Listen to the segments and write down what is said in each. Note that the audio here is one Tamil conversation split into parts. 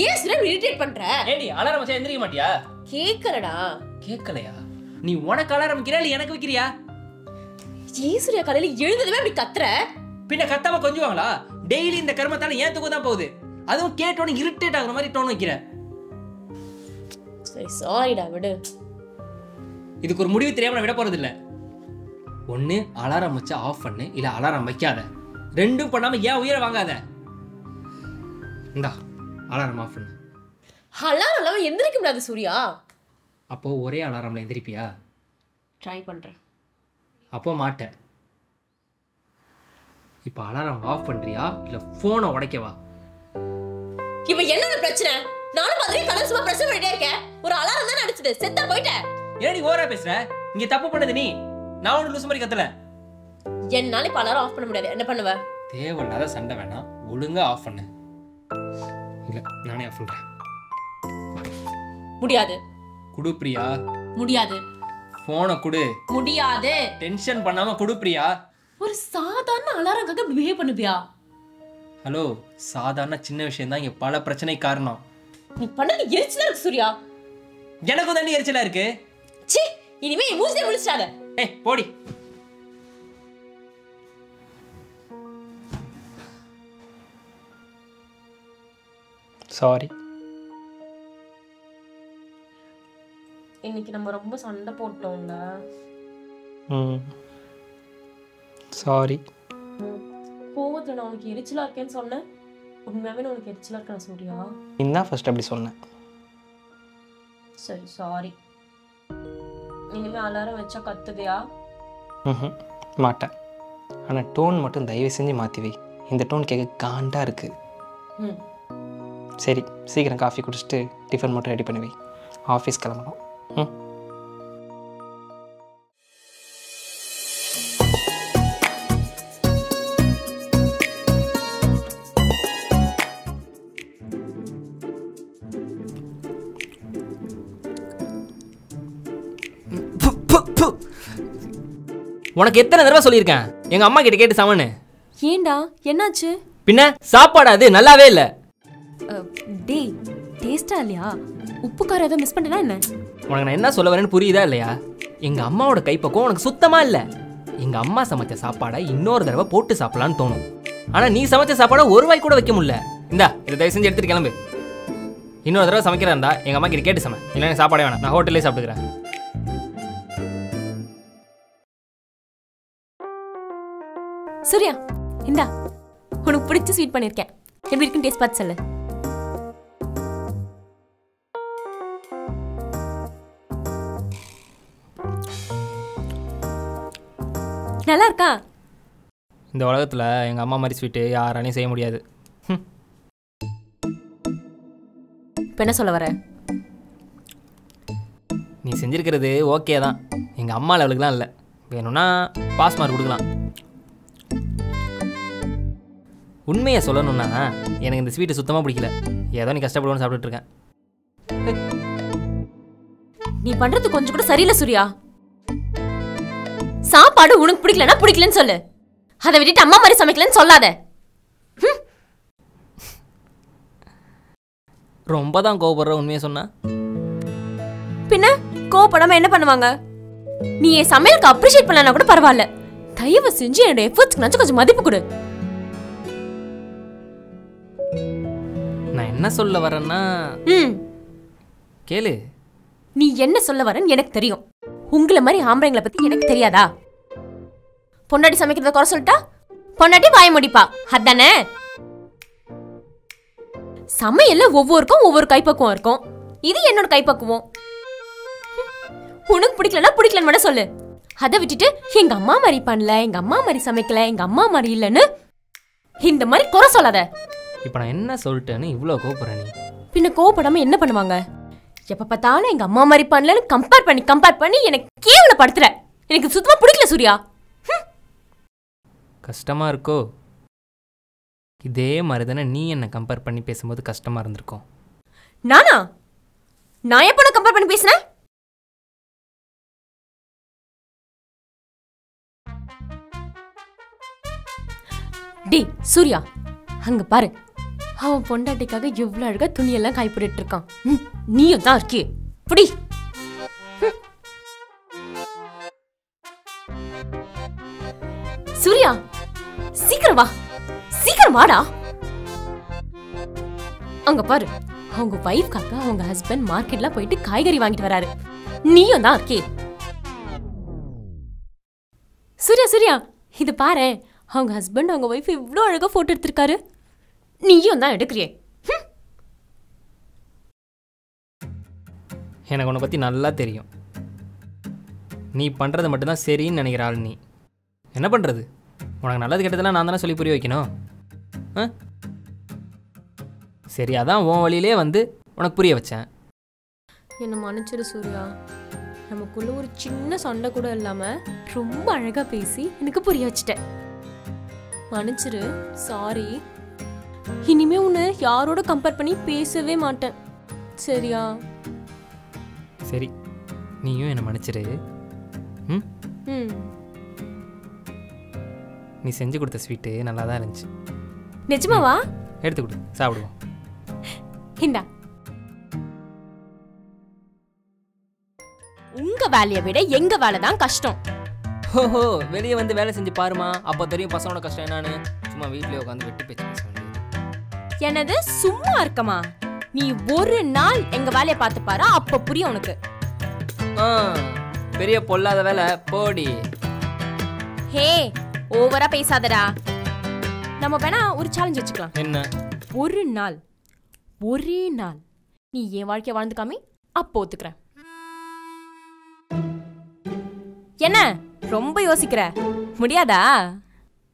ஏன் சுரா இரிட்டேட் பண்ற? ஏடி அலாரம் வச்சா எந்திரிக்க மாட்டியா? கேக்கறடா. கேக்கலையா? நீ உனக்கு அலாரம் வைக்கிறியா இல்ல எனக்கு வைக்கிறியா? ஏன் சுரா காலையில எழுந்ததுமே அப்படி கத்துற? பின்ன கத்தாம கொஞ்சுவாங்களா? டெய்லி இந்த கர்மத்தால ஏன் தூக்கம் தான் போகுது. அதுவும் கேட்டோன்னு இரிட்டேட் ஆகுற மாதிரி டோன் வைக்கிற. சரி சாரிடா விடு. இதுக்கு ஒரு முடிவு தெரியாம நான் விட போறது இல்ல. ஒண்ணு அலாரம் வச்சா ஆஃப் பண்ணு, இல்ல அலாரம் வைக்காத. ரெண்டும் பண்ணாம ஏன் உயிரை வாங்காத. இந்தா அலாரம் ஆஃப் பண்ணு. அலாரம் இல்லாம எந்திரிக்க முடியாது சூர்யா. அப்போ ஒரே அலாரம்ல எந்திரிப்பியா? ட்ரை பண்றேன். அப்போ மாட்டேன். இப்போ அலாரம் ஆஃப் பண்றியா இல்ல போனை உடைக்கவா? இப்ப என்னோட பிரச்சனை? நானும் மாதிரி கலர் சும்மா பிரச்சனை பண்ணிட்டே இருக்கேன். ஒரு அலாரம் தான் அடிச்சது, செத்தா போயிட்டேன். ஏன் நீ ஓவரா பேசுற? இங்க தப்பு பண்ணது நீ. நான் ஒண்ணு லூசு மாதிரி கத்தல. என்னால இப்ப அலாரம் ஆஃப் பண்ண முடியாது. என்ன பண்ணுவ? தேவையில்லாத சண்டை வேணாம், ஒழுங்கா ஆஃப் பண்ணு. இல்ல நானே ஆஃப் பண்றேன். முடியாது. குடு பிரியா. முடியாது. போனை குடு. முடியாது. டென்ஷன் பண்ணாம குடு பிரியா. ஒரு சாதாரண அலாரம்காக பிஹேவ் பண்ணுவியா? ஹலோ, சாதாரண சின்ன விஷயம் தான் இங்க பல பிரச்சனை காரணம். நீ பண்ணது எரிச்சலா இருக்கு சூர்யா. எனக்கும் தண்ணி எரிச்சலா இருக்கு. ச்சீ, இனிமே மூஞ்சிலே முழிச்சாத. ஏய் போடி. சாரி. இன்னைக்கு நம்ம ரொம்ப சண்டை போட்டோம்ல. சாரி. கோவத்துல நான் உனக்கு எரிச்சலா இருக்கேன்னு சொன்னேன். உண்மையாவே உனக்கு எரிச்சலா இருக்கா சூர்யா? இன்னும் ஃபர்ஸ்ட் அப்படி சொன்னேன். சரி சாரி. இனிமே அலாரம் வச்சா கத்துவியா? மாட்டேன். ஆனால் டோன் மட்டும் தயவு செஞ்சு மாற்றி வை. இந்த டோன் கேட்க காண்டா இருக்கு. சரி, சீக்கிரம் காஃபி குடிச்சிட்டு டிஃபன் மட்டும் ரெடி பண்ணி வை. ஆஃபீஸ் கிளம்பணும். உனக்கு எத்தனை தடவை சொல்லியிருக்கேன் எங்க அம்மா கிட்ட கேட்டு சமன்னு. ஏண்டா என்னாச்சு? பின்ன சாப்பாடு அது நல்லாவே இல்லை. டேய், டேஸ்டா இல்லையா? உப்பு காரம் ஏதோ மிஸ் பண்ணிட்டேனா என்ன? உனக்கு நான் என்ன சொல்ல வரேன்னு புரியுதா இல்லையா? எங்க அம்மாவோட கைப்பக்கம் உனக்கு சுத்தமா இல்லை. எங்க அம்மா சமைச்ச சாப்பாடை இன்னொரு தடவை போட்டு சாப்பிடலான்னு தோணும். ஆனா நீ சமைச்ச சாப்பாடை ஒரு வாய் கூட வைக்க முடியல. இந்தா இதை தயவு செஞ்சு எடுத்துட்டு கிளம்பு. இன்னொரு தடவை சமைக்கிறா இருந்தா எங்க அம்மா கிட்ட கேட்டு சமை. இல்லைன்னா சாப்பாடே வேணாம், நான் ஹோட்டல்லே சாப்பிட்டுக்கிறேன். சூர்யா, இந்தா உனக்கு பிடிச்ச ஸ்வீட் பண்ணிருக்கேன். எப்படி இருக்குன்னு டேஸ்ட் பார்த்து சொல்லு. நல்லா இருக்கா? இந்த உலகத்தில் எங்கள் அம்மா மாதிரி ஸ்வீட்டு யாராலையும் செய்ய முடியாது. இப்போ என்ன சொல்ல வர? நீ செஞ்சுருக்கிறது ஓகே தான், எங்கள் அம்மா லெவலுக்குலாம் இல்லை. வேணும்னா பாஸ் மார்க் கொடுக்கலாம். உண்மையை சொல்லணும்னா எனக்கு இந்த ஸ்வீட்டு சுத்தமாக பிடிக்கல. ஏதோ நீ கஷ்டப்படுவோன்னு சாப்பிட்டுருக்கேன். நீ பண்றது கொஞ்சம் கூட சரியில்லை சூர்யா. சாப்பாடு உனக்கு பிடிக்கலன்னா பிடிக்கலன்னு சொல்லு. அதை விட்டுட்டு அம்மா மாதிரி சமைக்கலன்னு சொல்லாத. ரொம்ப தான் கோவப்படுற. உண்மையை சொன்னா பின்ன கோவப்படாம என்ன பண்ணுவாங்க? நீ என் சமையலுக்கு அப்ரிஷியேட் பண்ணலனா கூட பரவாயில்ல. தயவு செஞ்சு என்னோட எஃபர்ட்ஸ்க்கு கொஞ்சம் மதிப்பு கொடு. நான் என்ன சொல்ல வரேன்னா கேளு. நீ என்ன சொல்ல வரன்னு எனக்கு தெரியும். உங்களை மாதிரி ஆம்பளைங்களை பத்தி எனக்கு தெரியாதா? பொண்டாட்டி சமைக்கிறத குறை சொல்லிட்டா பொண்டாட்டி வாய முடிப்பா, அதானே? சமையல்ல ஒவ்வொருக்கும் ஒவ்வொரு கைப்பக்குவம் இருக்கும். இது என்னோட கைப்பக்குவம். உனக்கு பிடிக்கலன்னா பிடிக்கலன்னு மட்டும் சொல்லு. அதை விட்டுட்டு எங்க அம்மா மாதிரி பண்ணல, எங்க அம்மா மாதிரி சமைக்கல, எங்க அம்மா மாதிரி இல்லைன்னு இந்த மாதிரி குறை சொல்லாத. இப்போ நான் என்ன சொல்லிட்டேன்னு இவ்வளோ கோவப்படுற நீ? பின்ன கோவப்படாம என்ன பண்ணுவாங்க? எப்ப பார்த்தாலும் எங்க அம்மா மாதிரி பண்ணலன்னு கம்பேர் பண்ணி எனக்கு கேவலப்படுத்துற. எனக்கு சுத்தமா பிடிக்கல சூர்யா. கஷ்டமா இருக்கோ? இதே மாதிரி தானே நீ என்ன கம்பேர் பண்ணி பேசும்போது கஷ்டமா இருந்திருக்கும். நானா? நான் எப்ப கம்பேர் பண்ணி பேசுனேன்? டேய் சூர்யா, அங்க பாரு. அவன் பொண்டாட்டிக்காக எவ்வளவு அழகா துணியெல்லாம் காய் போட்டுட்டு இருக்கான். நீயும் தான் இருக்கே புடி. சூர்யா சீக்கிரம் வா, சீக்கிரம் வாடா. அங்க பாரு, அவங்க வைஃப்காக அவங்க ஹஸ்பண்ட் மார்க்கெட்ல போயிட்டு காய்கறி வாங்கிட்டு வராரு. நீயும் தான் இருக்கே. சூர்யா சூர்யா இது பாரு, அவங்க ஹஸ்பண்ட் அவங்க வைஃப் இவ்வளோ அழகா போட்டோ எடுத்திருக்காரு. நீயும் தான் எடுக்கிறியே. எனக்கு உன்னை பற்றி நல்லா தெரியும். நீ பண்ணுறது மட்டும்தான் சரின்னு நினைக்கிற ஆள் நீ. என்ன பண்ணுறது, உனக்கு நல்லது கெட்டதெல்லாம் நான் தானே சொல்லி புரிய வைக்கணும். சரி, அதான் உன் வழியிலே வந்து உனக்கு புரிய வச்சேன். என்ன மன்னிச்சிரு சூர்யா, நமக்குள்ள ஒரு சின்ன சண்டை கூட இல்லாமல் ரொம்ப அழகாக பேசி எனக்கு புரிய வச்சிட்டேன். மன்னிச்சிரு, சாரி. இனிமே உன்னை யாரோட கம்பேர் பண்ணி பேசவே மாட்டேன், சரியா? சரி, நீயும் என்னை மன்னிச்சிரு. ம் ம் நீ செஞ்சு கொடுத்த ஸ்வீட்டு நல்லா தான் இருந்துச்சு. நிஜமாவா? எடுத்து கொடு, சாப்பிடுவோம். இந்தா. உங்க வேலையை விட எங்க வேலை தான் கஷ்டம். ஓஹோ, வெளியே வந்து வேலை செஞ்சு பாருமா, அப்போ தெரியும் பசங்களோட கஷ்டம் என்னன்னு. சும்மா வீட்டிலே உட்காந்து வெட்டி பேச்சு பேச வேண்டியது. என்னது சும்மா இருக்கமா? நீ ஒரு நாள் எங்க வேலையை பார்த்து பாரு, அப்ப புரியும் உனக்கு. பெரிய பொல்லாத வேலை போடி. ஹே, ஓவரா பேசாதடா. நம்ம வேணா ஒரு சேலஞ்ச் வச்சுக்கலாம். என்ன? ஒரு நாள், ஒரே நாள் நீ என் வாழ்க்கைய வாழ்ந்துக்காம அப்போ ஒத்துக்கிறேன். என்ன ரொம்ப யோசிக்கிற? முடியாதா?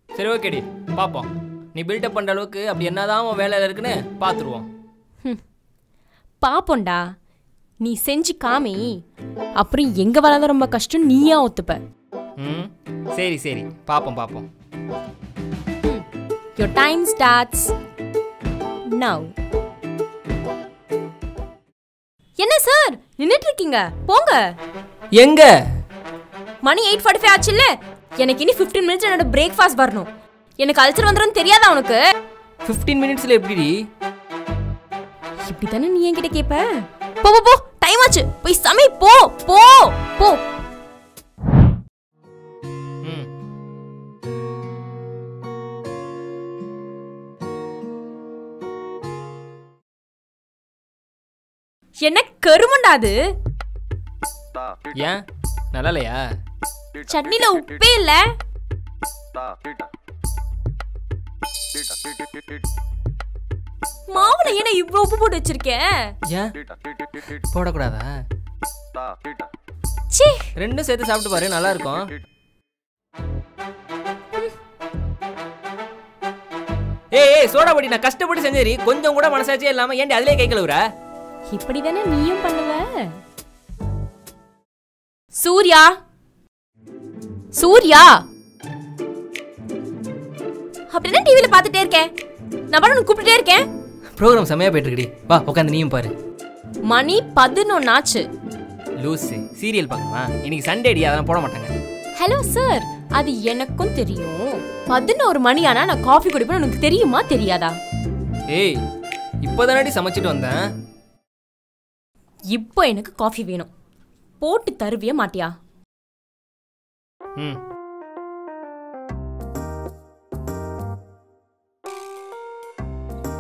சரி, ஓகேடி, பார்ப்போம். நீ பில்டப் பண்ணுற அளவுக்கு அப்படி என்னதான் உன் வேலையில் இருக்குன்னு பார்த்துருவோம். பாப்போண்டா, நீ செஞ்சு காமி, அப்புறம் எங்க வேலை ரொம்ப கஷ்டம் நீயா ஒத்துப்ப. சரி சரி, பார்ப்போம் பார்ப்போம். Your time starts now. என்ன சார் நின்னுட்டு இருக்கீங்க? போங்க. எங்க? மணி 8:45 ஆச்சுல்ல. எனக்கு இனி 15 மினிட்ஸ் என்னோட பிரேக்ஃபாஸ்ட் வரணும். எனக்கு அல்சர் வந்துரும் தெரியாதா உனக்கு? 15 மினிட்ஸ்ல எப்படிடி? இப்படிதானே நீ என்கிட்ட கேப்ப? போ போ போ, டைம் ஆச்சு, போய் சமை. போ போ போ. என்ன கருமண்டா அது? ஏன் நல்லா இல்லையா? சட்னில உப்பே இல்ல. மாவுல என்ன இவ்வளவு உப்பு போட்டு வச்சிருக்க? ஏன் போடக்கூடாதா? சீ, ரெண்டும் சேர்த்து சாப்பிட்டு பாரு, நல்லா இருக்கும். ஏய் சோடா பொடி நான் கஷ்டப்பட்டு செஞ்சேரி, கொஞ்சம் கூட மனசாட்சியே இல்லாம ஏன்டி அதிலே கை கழுவுற? இப்படிதானே நீயும் பண்ணுவ. சூர்யா சூர்யா, அப்படின்னா டிவில பாத்துட்டே இருக்கேன், நான் பாட்டு கூப்பிட்டுட்டே இருக்கேன். ப்ரோக்ராம் செமையா போயிட்டு இருக்குடி, வா உட்காந்து நீயும் பாரு. மணி 11 ஆச்சு. லூசு, சீரியல் பார்க்கணுமா? இன்னைக்கு சண்டேடி, அதெல்லாம் போட மாட்டாங்க. ஹலோ சார், அது எனக்கும் தெரியும். 11 மணி ஆனா நான் காஃபி குடிப்பேன், உனக்கு தெரியுமா தெரியாதா? ஏய், இப்போதானடி சமைச்சிட்டு வந்தேன். இப்போ எனக்கு காஃபி வேணும், போட்டு தருவிய மாட்டியா?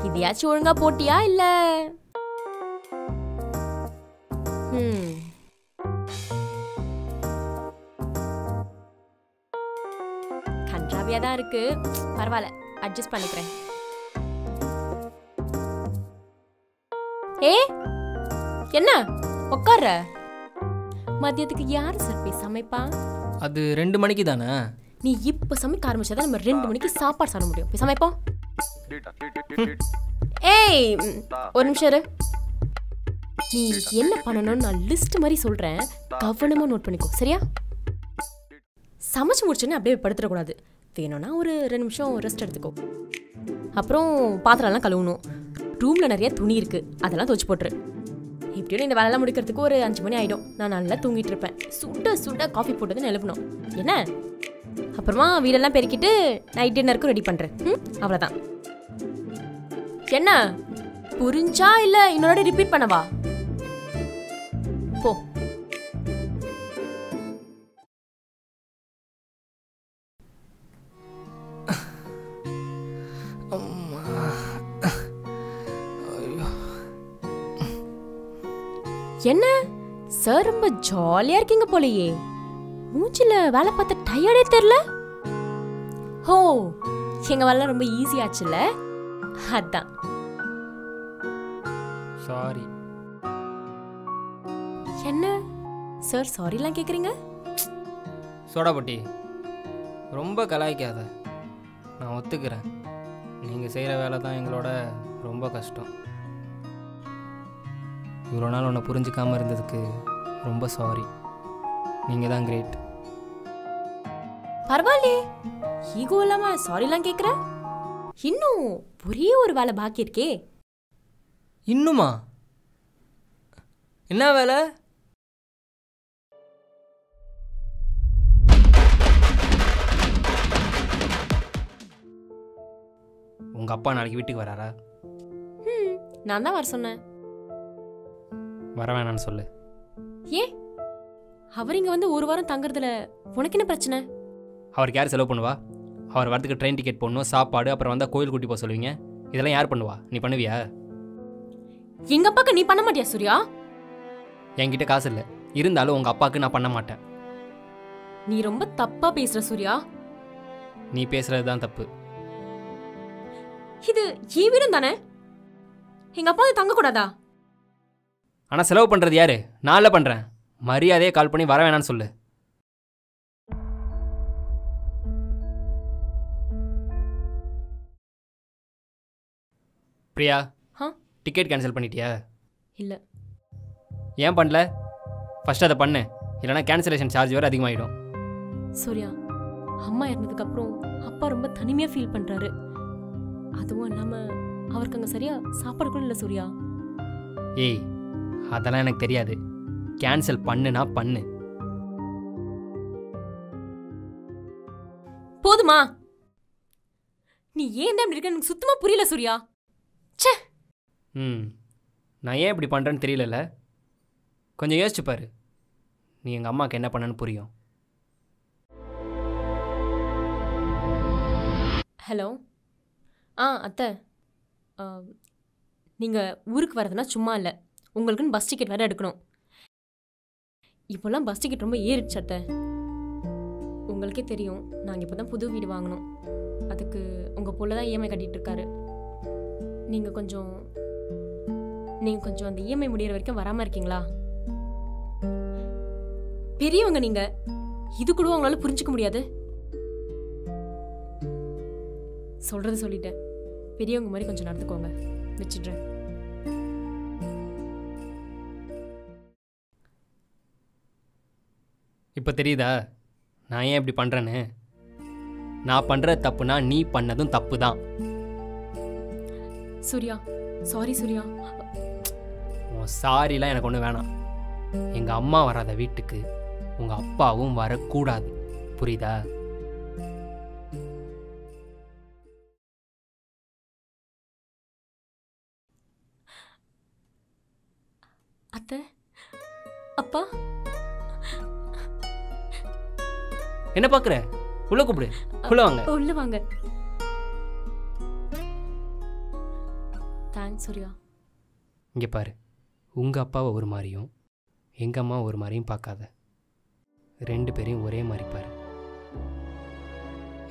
இதையாச்சும் ஒழுங்கா போட்டியா இல்ல? கன்றாவியா தான் இருக்கு, பரவாயில்ல, அட்ஜஸ்ட் பண்ணிக்கிறேன். ஏ என்ன உட்கார? மதியத்துக்கு யாரு சார் போய் சமைப்பா? அது 2 மணிக்கு தானே. நீ இப்ப சமைக்க ஆரம்பிச்சாதான் நம்ம 2 மணிக்கு சாப்பாடு சாப்பிட முடியும். போய் சமைப்போம். ஏய் ஒரு நிமிஷம் இரு. நீ என்ன பண்ணணும்னு நான் லிஸ்ட் மாதிரி சொல்றேன், கவனமா நோட் பண்ணிக்கோ, சரியா? சமைச்சு முடிச்சோன்னே அப்படியே படுத்துடக்கூடாது. வேணும்னா ஒரு 2 நிமிஷம் ரெஸ்ட் எடுத்துக்கோ. அப்புறம் பாத்திரம்லாம் கழுவணும். ரூம்ல நிறைய துணி இருக்கு, அதெல்லாம் துவைச்சு போட்டுரு. இப்படியும் இந்த வேலையெல்லாம் முடிக்கிறதுக்கு ஒரு 5 மணி ஆயிடும். நான் நல்லா தூங்கிட்டு இருப்பேன். சுட சுட காஃபி போட்டதுன்னு எழுப்பணும் என்ன? அப்புறமா வீடெல்லாம் பெருக்கிட்டு நைட் டின்னருக்கும் ரெடி பண்றேன். அவ்வளோதான். என்ன புரிஞ்சா இல்ல இன்னொரு ரிப்பீட் பண்ணவா? போ. என்ன சார் ரொம்ப ஜாலியா இருக்கீங்க போலயே. மூச்சில வேலை பார்த்த டயர்டே தெரியல. ஹோ, எங்க வேலை ரொம்ப ஈஸி ஆச்சுல்ல, அதான். சாரி. என்ன சார் சாரிலாம் கேக்குறீங்க? சோடாபட்டி, ரொம்ப கலாய்க்காத. நான் ஒத்துக்கிறேன், நீங்கள் செய்கிற வேலை தான் எங்களோட ரொம்ப கஷ்டம். இவ்வளோ நாள் உன்னை புரிஞ்சிக்காமல் இருந்ததுக்கு ரொம்ப சாரி. நீங்கள் தான் கிரேட். பரவாயில்லையே, ஈகோ இல்லாம சாரிலாம் கேக்குற. இன்னும் ஒரே ஒரு வேலை பாக்கி இருக்கே. இன்னுமா? என்ன வேலை? உங்கள் அப்பா நாளைக்கு வீட்டுக்கு வராரா? நான் தான் வர சொன்னேன். வர வேணான்னு சொல்லு. ஏன்? அவர் இங்க வந்து ஒரு வாரம் தங்குறதுல உனக்கு என்ன பிரச்சனை? அவருக்கு யார் செலவு பண்ணுவா? அவர் வரதுக்கு ட்ரெயின் டிக்கெட் போடணும், சாப்பாடு, அப்புறம் வந்தால் கோயில் கூட்டி போக சொல்லுவீங்க. இதெல்லாம் யார் பண்ணுவா? நீ பண்ணுவியா? எங்க அப்பாக்கு நீ பண்ண மாட்டியா சூர்யா? என்கிட்ட காசு இல்லை, இருந்தாலும் உங்கள் அப்பாவுக்கு நான் பண்ண மாட்டேன். நீ ரொம்ப தப்பா பேசுற சூர்யா. நீ பேசுறது தான் தப்பு. இது என் வீடும் தானே, எங்க அப்பா தங்க கூடாதா? ஆனால் செலவு பண்ணுறது யாரு? நான் பண்ணுறேன். மரியாதையே கால் பண்ணி வர வேணான்னு சொல்லு. பிரியா, டிக்கெட் கேன்சல் பண்ணிட்டியா? இல்லை. ஏன் பண்ணல? ஃபர்ஸ்ட் அதை பண்ணு, இல்லைனா கேன்சலேஷன் சார்ஜ் வேறு அதிகமாகிடும். சூர்யா, அம்மா இறந்ததுக்கு அப்புறம் அப்பா ரொம்ப தனிமையாக ஃபீல் பண்ணுறாரு. அதுவும் இல்லாமல் அவருக்கு அங்கே சரியா சாப்பாடு கூட இல்லை சூர்யா. ஏய், அதெல்லாம் எனக்கு தெரியாது. கேன்சல் பண்ணுனா பண்ணு. போதுமா? நீ ஏன் தான் இப்படி இருக்க எனக்கு சுத்தமா புரியல சூர்யா. ச்சே. நான் ஏன் இப்படி பண்ணுறேன்னு தெரியல. கொஞ்சம் யோசிச்சு பாரு, நீ எங்கள் அம்மாவுக்கு என்ன பண்ணன்னு புரியும். ஹலோ. அத்தை, நீங்கள் ஊருக்கு வரதுனா சும்மா இல்லை, உங்களுக்குன்னு பஸ் டிக்கெட் வேறு எடுக்கணும். இப்போல்லாம் பஸ் டிக்கெட் ரொம்ப ஏறிடுச்சு அத்தை. உங்களுக்கே தெரியும், நாங்கள் இப்போ தான் புது வீடு வாங்கினோம். அதுக்கு உங்கள் பொண்ணு தான் இஎம்ஐ கட்டிகிட்டு இருக்காரு. நீங்கள் கொஞ்சம் அந்த இஎம்ஐ முடிகிற வரைக்கும் வராமல் இருக்கீங்களா? பெரியவங்க நீங்கள், இது கூட உங்களால் புரிஞ்சிக்க முடியாது. சொல்கிறது சொல்லிட்டேன், பெரியவங்க மாதிரி கொஞ்சம் நடந்துக்கோங்க. வச்சிடுறேன். இப்போ தெரியுதா நான் ஏன் இப்படி பண்ணுறேன்னு? நான் பண்ணுற தப்புனா நீ பண்ணதும் தப்பு தான். சூர்யா, சாரி சூர்யா. உன் சாரிலாம் எனக்கு ஒன்றும் வேணாம். எங்கள் அம்மா வராத வீட்டுக்கு உங்கள் அப்பாவும் வரக்கூடாது, புரியுதா? அத்தை, அப்பா. என்ன பார்க்குற? உள்ள கூப்பிடு. உள்ள வாங்க. உள்ள வாங்க. தேங்க்ஸ் சூர்யா. இங்கே பாரு, உங்கள் அப்பாவை ஒரு மாதிரியும் எங்கள் அம்மா ஒரு மாதிரியும் பார்க்காத. 2 பேரையும் ஒரே மாதிரி பாரு.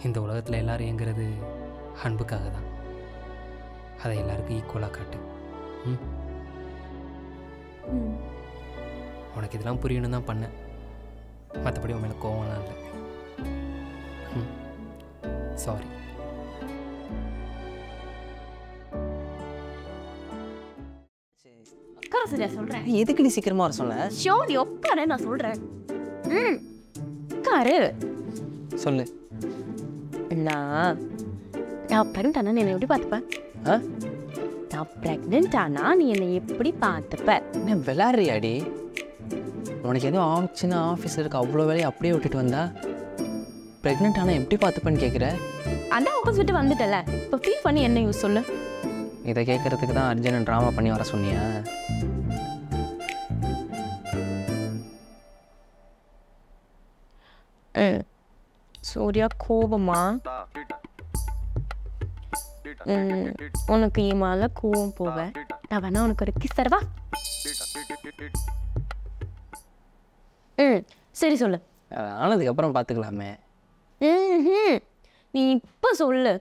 இந்த உலகத்தில் எல்லாரும் எங்கிறது அன்புக்காக தான். அதை எல்லாருக்கும் ஈக்குவலாக காட்டு. உனக்கு இதெல்லாம் புரியணும் தான் பண்ணேன், மற்றபடி உன் மேலே கோவம்லாம் இல்லை. சாரி. உட்கார சரியா சொல்றேன். எதுக்கு நீ சீக்கிரமா வர சொன்ன? ஷோடி உட்கார, நான் சொல்றேன். உட்காரு. சொல்லு. நான் பிரெக்னென்ட் ஆனா நீ என்னை எப்படி பார்த்துப்ப? நான் பிரெக்னென்ட் ஆனா நீ என்னை எப்படி பார்த்துப்ப? என்ன விளையாடுறியாடி? உனக்கு எதுவும் ஆச்சுன்னா ஆஃபீஸில் இருக்க அவ்வளோ வேலையை அப்படியே விட்டுட்டு வந்தா ப்ரெக்னென்ட் ஆனால் எப்படி பார்த்துப்பேன்னு கேட்குற? அதான் ஆஃபீஸ் விட்டு வந்துட்டல, இப்போ ஃபீல் பண்ணி என்ன யூஸ் சொல்லு. இதை கேட்குறதுக்கு தான் அர்ஜுனன் ட்ராமா பண்ணி வர சொன்னியா? சூர்யா கோபமா? உனக்கு என் மேலே கோவம் போவேன். நான் வேணா உனக்கு ஒரு கிஸ் தரவா? சரி சொல்லு. ஆனதுக்கப்புறம் பார்த்துக்கலாமே. நீ இப்போ சொல்லு.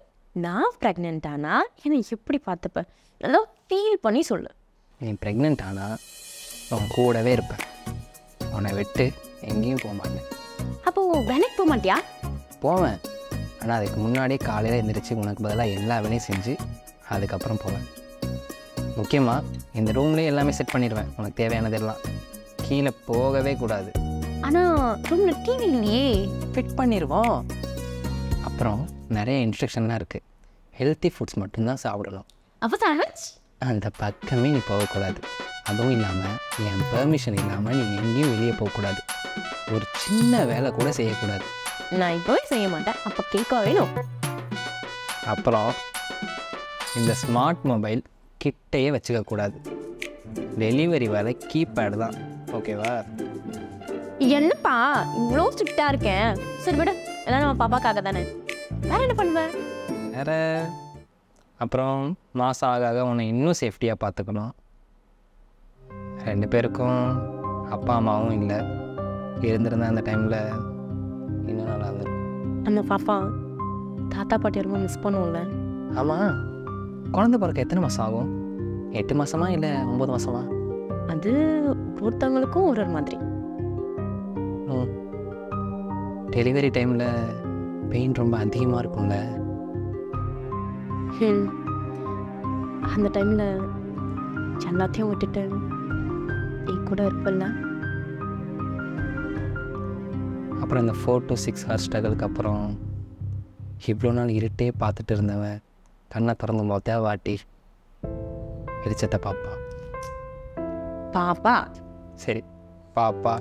நான் ப்ரெக்னென்ட் ஆனா என்னை எப்படி பார்த்துப்ப? நல்லா ஃபீல் பண்ணி சொல்லு. நீ ப்ரெக்னென்ட் ஆனால் உன் கூடவே இருப்பேன். உன்னை விட்டு எங்கேயும் போக மாட்டேன். அப்போது வேலைக்கு போக மாட்டியா? போவேன். ஆனால் அதுக்கு முன்னாடியே காலையில் எழுந்திரிச்சு உனக்கு பதிலாக எல்லா வேலையும் செஞ்சு அதுக்கப்புறம் போவேன். முக்கியமாக இந்த ரூம்லேயே எல்லாமே செட் பண்ணிடுவேன். உனக்கு தேவையானதெல்லாம். கீழே போகவே கூடாது. ஆனால் ரூமில் டிவி இல்லையே. ஃபிட் பண்ணிடுவோம். அப்புறம் நிறைய இன்ஸ்ட்ரக்ஷன்லாம் இருக்குது. ஹெல்த்தி ஃபுட்ஸ் மட்டும்தான் சாப்பிடணும். அப்போ சாண்ட்விச்? அந்த பக்கமே நீ போகக்கூடாது. அதுவும் இல்லாமல் என் பெர்மிஷன் இல்லாமல் நீ எங்கேயும் வெளியே போகக்கூடாது. ஒரு சின்ன வேலை கூட செய்யக்கூடாது. நான் இப்போவே செய்ய மாட்டேன். அப்போ கேட்க வேணும். அப்புறம் இந்த ஸ்மார்ட் மொபைல் கிட்டையே வச்சுக்கக்கூடாது. டெலிவரி வேலை கீபேடு தான். ஓகேவா? என்னப்பா இவ்வளோ ஸ்ட்ரிக்டாக இருக்கேன். சரி விட, எல்லாம் நம்ம பாப்பாக்காக தானே. வேற என்ன பண்ணுவேன்? வேற அப்புறம் மாதம் ஆக ஆக உன்னை இன்னும் சேஃப்டியாக பார்த்துக்கணும். 2 பேருக்கும் அப்பா அம்மாவும் இல்லை. இருந்திருந்த அந்த டைமில் இன்னும் நல்லா இருந்திருக்கும். அந்த பாப்பா தாத்தா பாட்டி ரொம்ப மிஸ் பண்ணுவோம்ல. ஆமாம். குழந்தை பிறக்க எத்தனை மாதம் ஆகும்? 8 மாதமா இல்லை 9 மாதமா? அது ஒருத்தவங்களுக்கும் ஒரு மாதிரி. டெலிவரி டைமில் பெயின் ரொம்ப அதிகமாக இருக்கும்ல. அந்த டைமில் எல்லாத்தையும் விட்டுட்டு என் கூட இருப்பல்ல. அப்புறம் இந்த 4 to 6 hours ஸ்ட்ரகிளுக்கு அப்புறம் இவ்வளோ நாள் இருட்டே பார்த்துட்டு இருந்தவன் கண்ணை திறந்து பார்த்தா வாட்டி வெளிச்சத்தை பாப்பா. பாப்பா? சரி, பாப்பா.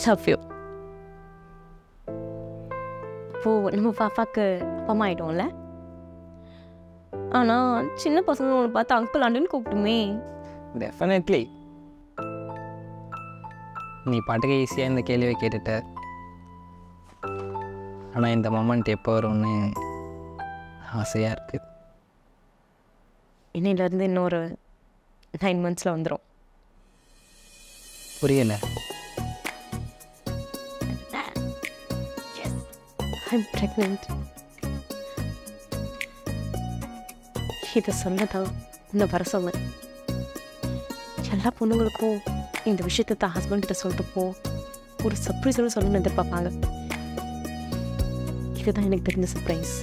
சஃப்யூ. இப்போ நம்ம பாப்பாவுக்கு அப்பா அம்மா ஆகிட்டோம்ல. ஆனால் சின்ன பசங்க ஒன்று பார்த்து அங்கிள் ஆண்டுன்னு கூப்பிட்டுமே. டெஃபினெட்லி. நீ பாட்டுக்கு ஈஸியாக இந்த கேள்வியை கேட்டுட்ட. ஆனால் இந்த மொமெண்ட் எப்போ வரும்னு ஆசையாக இருக்குது. இன்னையிலேருந்து இன்னொரு 9 months வந்துடும். புரியலை? I'm pregnant. இதை சொல்லதான் உன்னை வர சொன்னேன். எல்லா பொண்ணுங்களுக்கும் இந்த விஷயத்தை தான் ஹஸ்பண்ட் கிட்ட சொல்லிட்டு போ, ஒரு சர்ப்ரைஸோடு சொல்லணும்னு எதிர்பார்ப்பாங்க. இதுதான் எனக்கு தெரிஞ்ச சர்ப்ரைஸ்.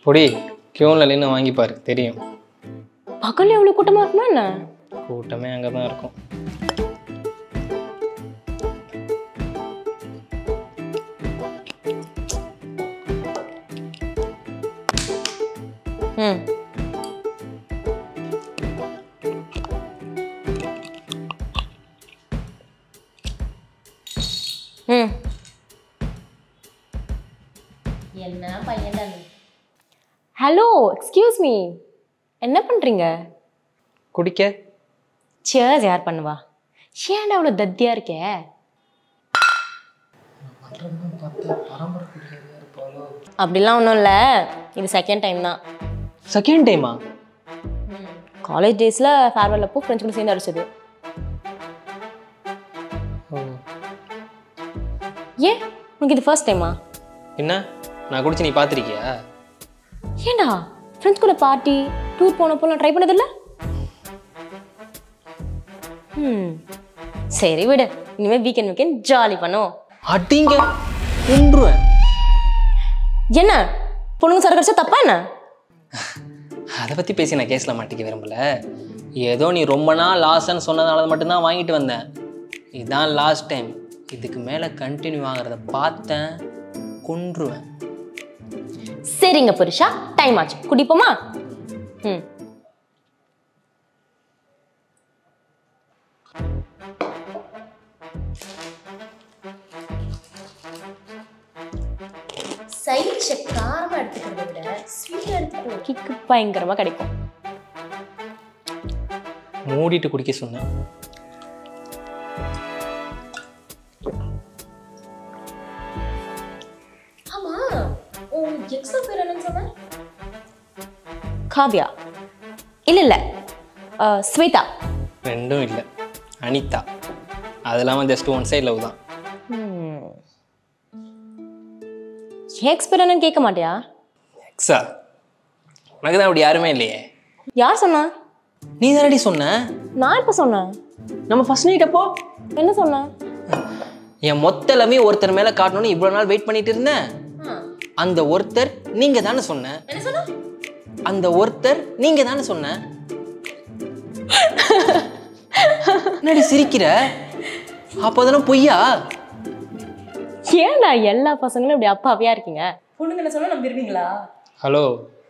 பொடி கியூனில் நின்று வாங்கிப்பார், தெரியும். பகல் எவ்வளோ கூட்டமாக இருக்குமா என்ன? கூட்டமே அங்கே தான் இருக்கும். என்ன பையன்? ஹலோ, எக்ஸ்கியூஸ் மீ, என்ன பண்ணுறீங்க? குடிக்க. சேர்ஸ் யார் பண்ணுவா? ஏன்டா அவ்வளோ தத்தியாக இருக்கே? அப்படிலாம் ஒன்றும் இல்லை, இது செகண்ட் டைம் தான். செகண்ட் டைமா? காலேஜ் டேஸில் ஃபேர்வெல் அப்போ ஃப்ரெண்ட்ஸ் கூட சேர்ந்து அடிச்சது. ஏன் உனக்கு இது ஃபர்ஸ்ட் டைமா? என்ன நான் குடிச்சு நீ பார்த்துருக்கியா? ஏண்டா ஃப்ரெண்ட்ஸ் கூட பார்ட்டி டூர் போனப்போலாம் ட்ரை பண்ணதில்லை? சரி விடு, இனிமேல் வீக்கெண்ட் ஜாலி பண்ணும். அடிங்க கொன்றுவேன். என்ன பொண்ணுங்க சரக்கு அடிச்சா தப்பா என்ன? அதை பற்றி பேசி நான் கேஸில் மாட்டிக்க விரும்பல. ஏதோ நீ ரொம்ப நாள் லாஸ்ட்னு சொன்னதால மட்டும்தான் வாங்கிட்டு வந்தேன். இதுதான் லாஸ்ட் டைம். இதுக்கு மேலே கண்டினியூ ஆகிறத பார்த்தேன், கொன்றுவேன். சரிங்க புருஷா, டைம் ஆச்சு, குடிப்போமா? ம். சைட் டிஷ்ஷை காரமாக எடுத்துக்கிறத விட ஸ்வீட்டாக எடுத்துக்கோ, கிக்கு பயங்கரமாக கிடைக்கும். மூடிட்டு குடிக்க சொன்னேன். ஆமா, உன் எக்ஸா பேர் என்னன்னு சொன்ன? காவ்யா. இல்ல ஸ்வேதா. ரெண்டும் இல்லை, அனிதா. அது இல்லாமல் ஜஸ்ட் ஒன் சைட் லவ் தான். எக்ஸ் பேர் என்னன்னு கேட்க மாட்டியா? எக்ஸா? உனக்கு தான் அப்படி யாருமே இல்லையே. யார் சொன்னா? நீ தானடி சொன்ன. நான் இப்ப சொன்னேன். நம்ம ஃபர்ஸ்ட் நைட் அப்போ என்ன சொன்ன? என் மொத்த எல்லாமே ஒருத்தர் மேலே காட்டணும்னு இவ்வளோ நாள் வெயிட் பண்ணிட்டு இருந்தேன். அந்த ஒருத்தர் நீங்க தானே சொன்ன. என்ன சொன்ன? அந்த ஒருத்தர் நீங்க தானே சொன்ன. என்னடி சிரிக்கிற? அப்போ அதெல்லாம் பொய்யா? ஏன்டா எல்லா பசங்களும் இப்படி அப்பாவியா இருக்கீங்க? பொண்ணுங்க என்ன சொன்னா நம்பிடுவீங்களா? ஹலோ,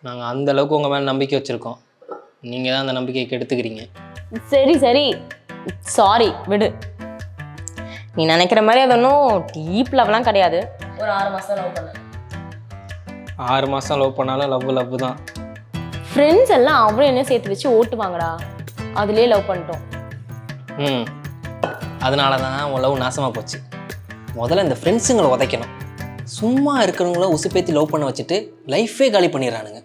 நாங்கள் அந்த அளவுக்கு உங்கள் மேலே நம்பிக்கை வச்சுருக்கோம். நீங்கள் தான் அந்த நம்பிக்கையை கெடுத்துக்கிறீங்க. சரி சரி, சாரி விடு. நீ நினைக்கிற மாதிரி அது ஒன்றும் டீப் லவ்லாம் கிடையாது. ஒரு 6 மாதம் லவ் பண்ணேன். 6 மாதம் லவ் பண்ணாலும் லவ் தான். ஃப்ரெண்ட்ஸ் எல்லாம் அவ்வளோ என்ன சேர்த்து வச்சு ஓட்டுவாங்கடா, அதுலேயே லவ் பண்ணிட்டோம். அதனால தான் உன் லவ் நாசமாக போச்சு. முதல்ல இந்த ஃப்ரெண்ட்ஸுங்களை உதைக்கணும். சும்மா இருக்கிறவங்கள உசுப்பேத்தி லவ் பண்ண வச்சுட்டு லைஃபே காலி பண்ணிடுறானுங்க.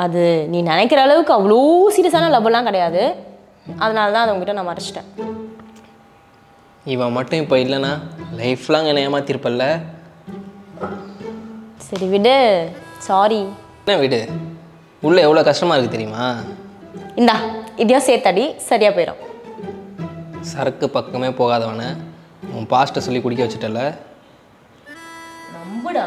அது நீ நினைக்கிற அளவுக்கு அவ்வளோ சீரியஸான லவ்லாம் கிடையாது. அதனால தான் அதை உங்ககிட்ட நான் மறைச்சிட்டேன். இவன் மட்டும் இப்போ இல்லைன்னா லைஃப் லாங் என்னை ஏமாத்திருப்பல்ல. சரி விடு, சாரி. என்ன விடு? உள்ளே எவ்வளோ கஷ்டமாக இருக்குது தெரியுமா? இந்தா இதையும் சேர்த்தாடி, சரியாக போயிடும். சரக்கு பக்கமே போகாதவனை உன் பாஸ்ட்டை சொல்லி குடிக்க வச்சுட்டல. நம்புடா.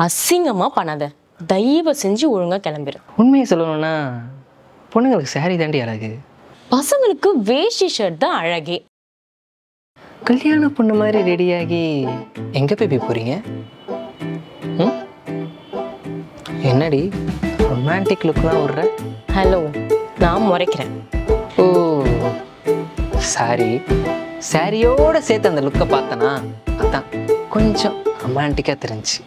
அசிங்கமா பண்ணாத, தயவு செஞ்சு ஒழுங்கா கிளம்பிடு. உண்மையை சொல்லணும்னா பொண்ணுங்களுக்கு சாரி தாண்டி அழகு. பசங்களுக்கு வேஷ்டி ஷர்ட் தான் அழகே. கல்யாண பொண்ணு மாதிரி ரெடியாகி எங்கே போய் போகிறீங்க? என்னடி ரொமான்டிக் லுக்லாம் விடுற? ஹலோ, நான் முறைக்கிறேன். ஓ சாரி, சாரியோட சேர்த்து அந்த லுக்கை பார்த்தனா அதான் கொஞ்சம் ரொமான்டிக்காக தெரிஞ்சு.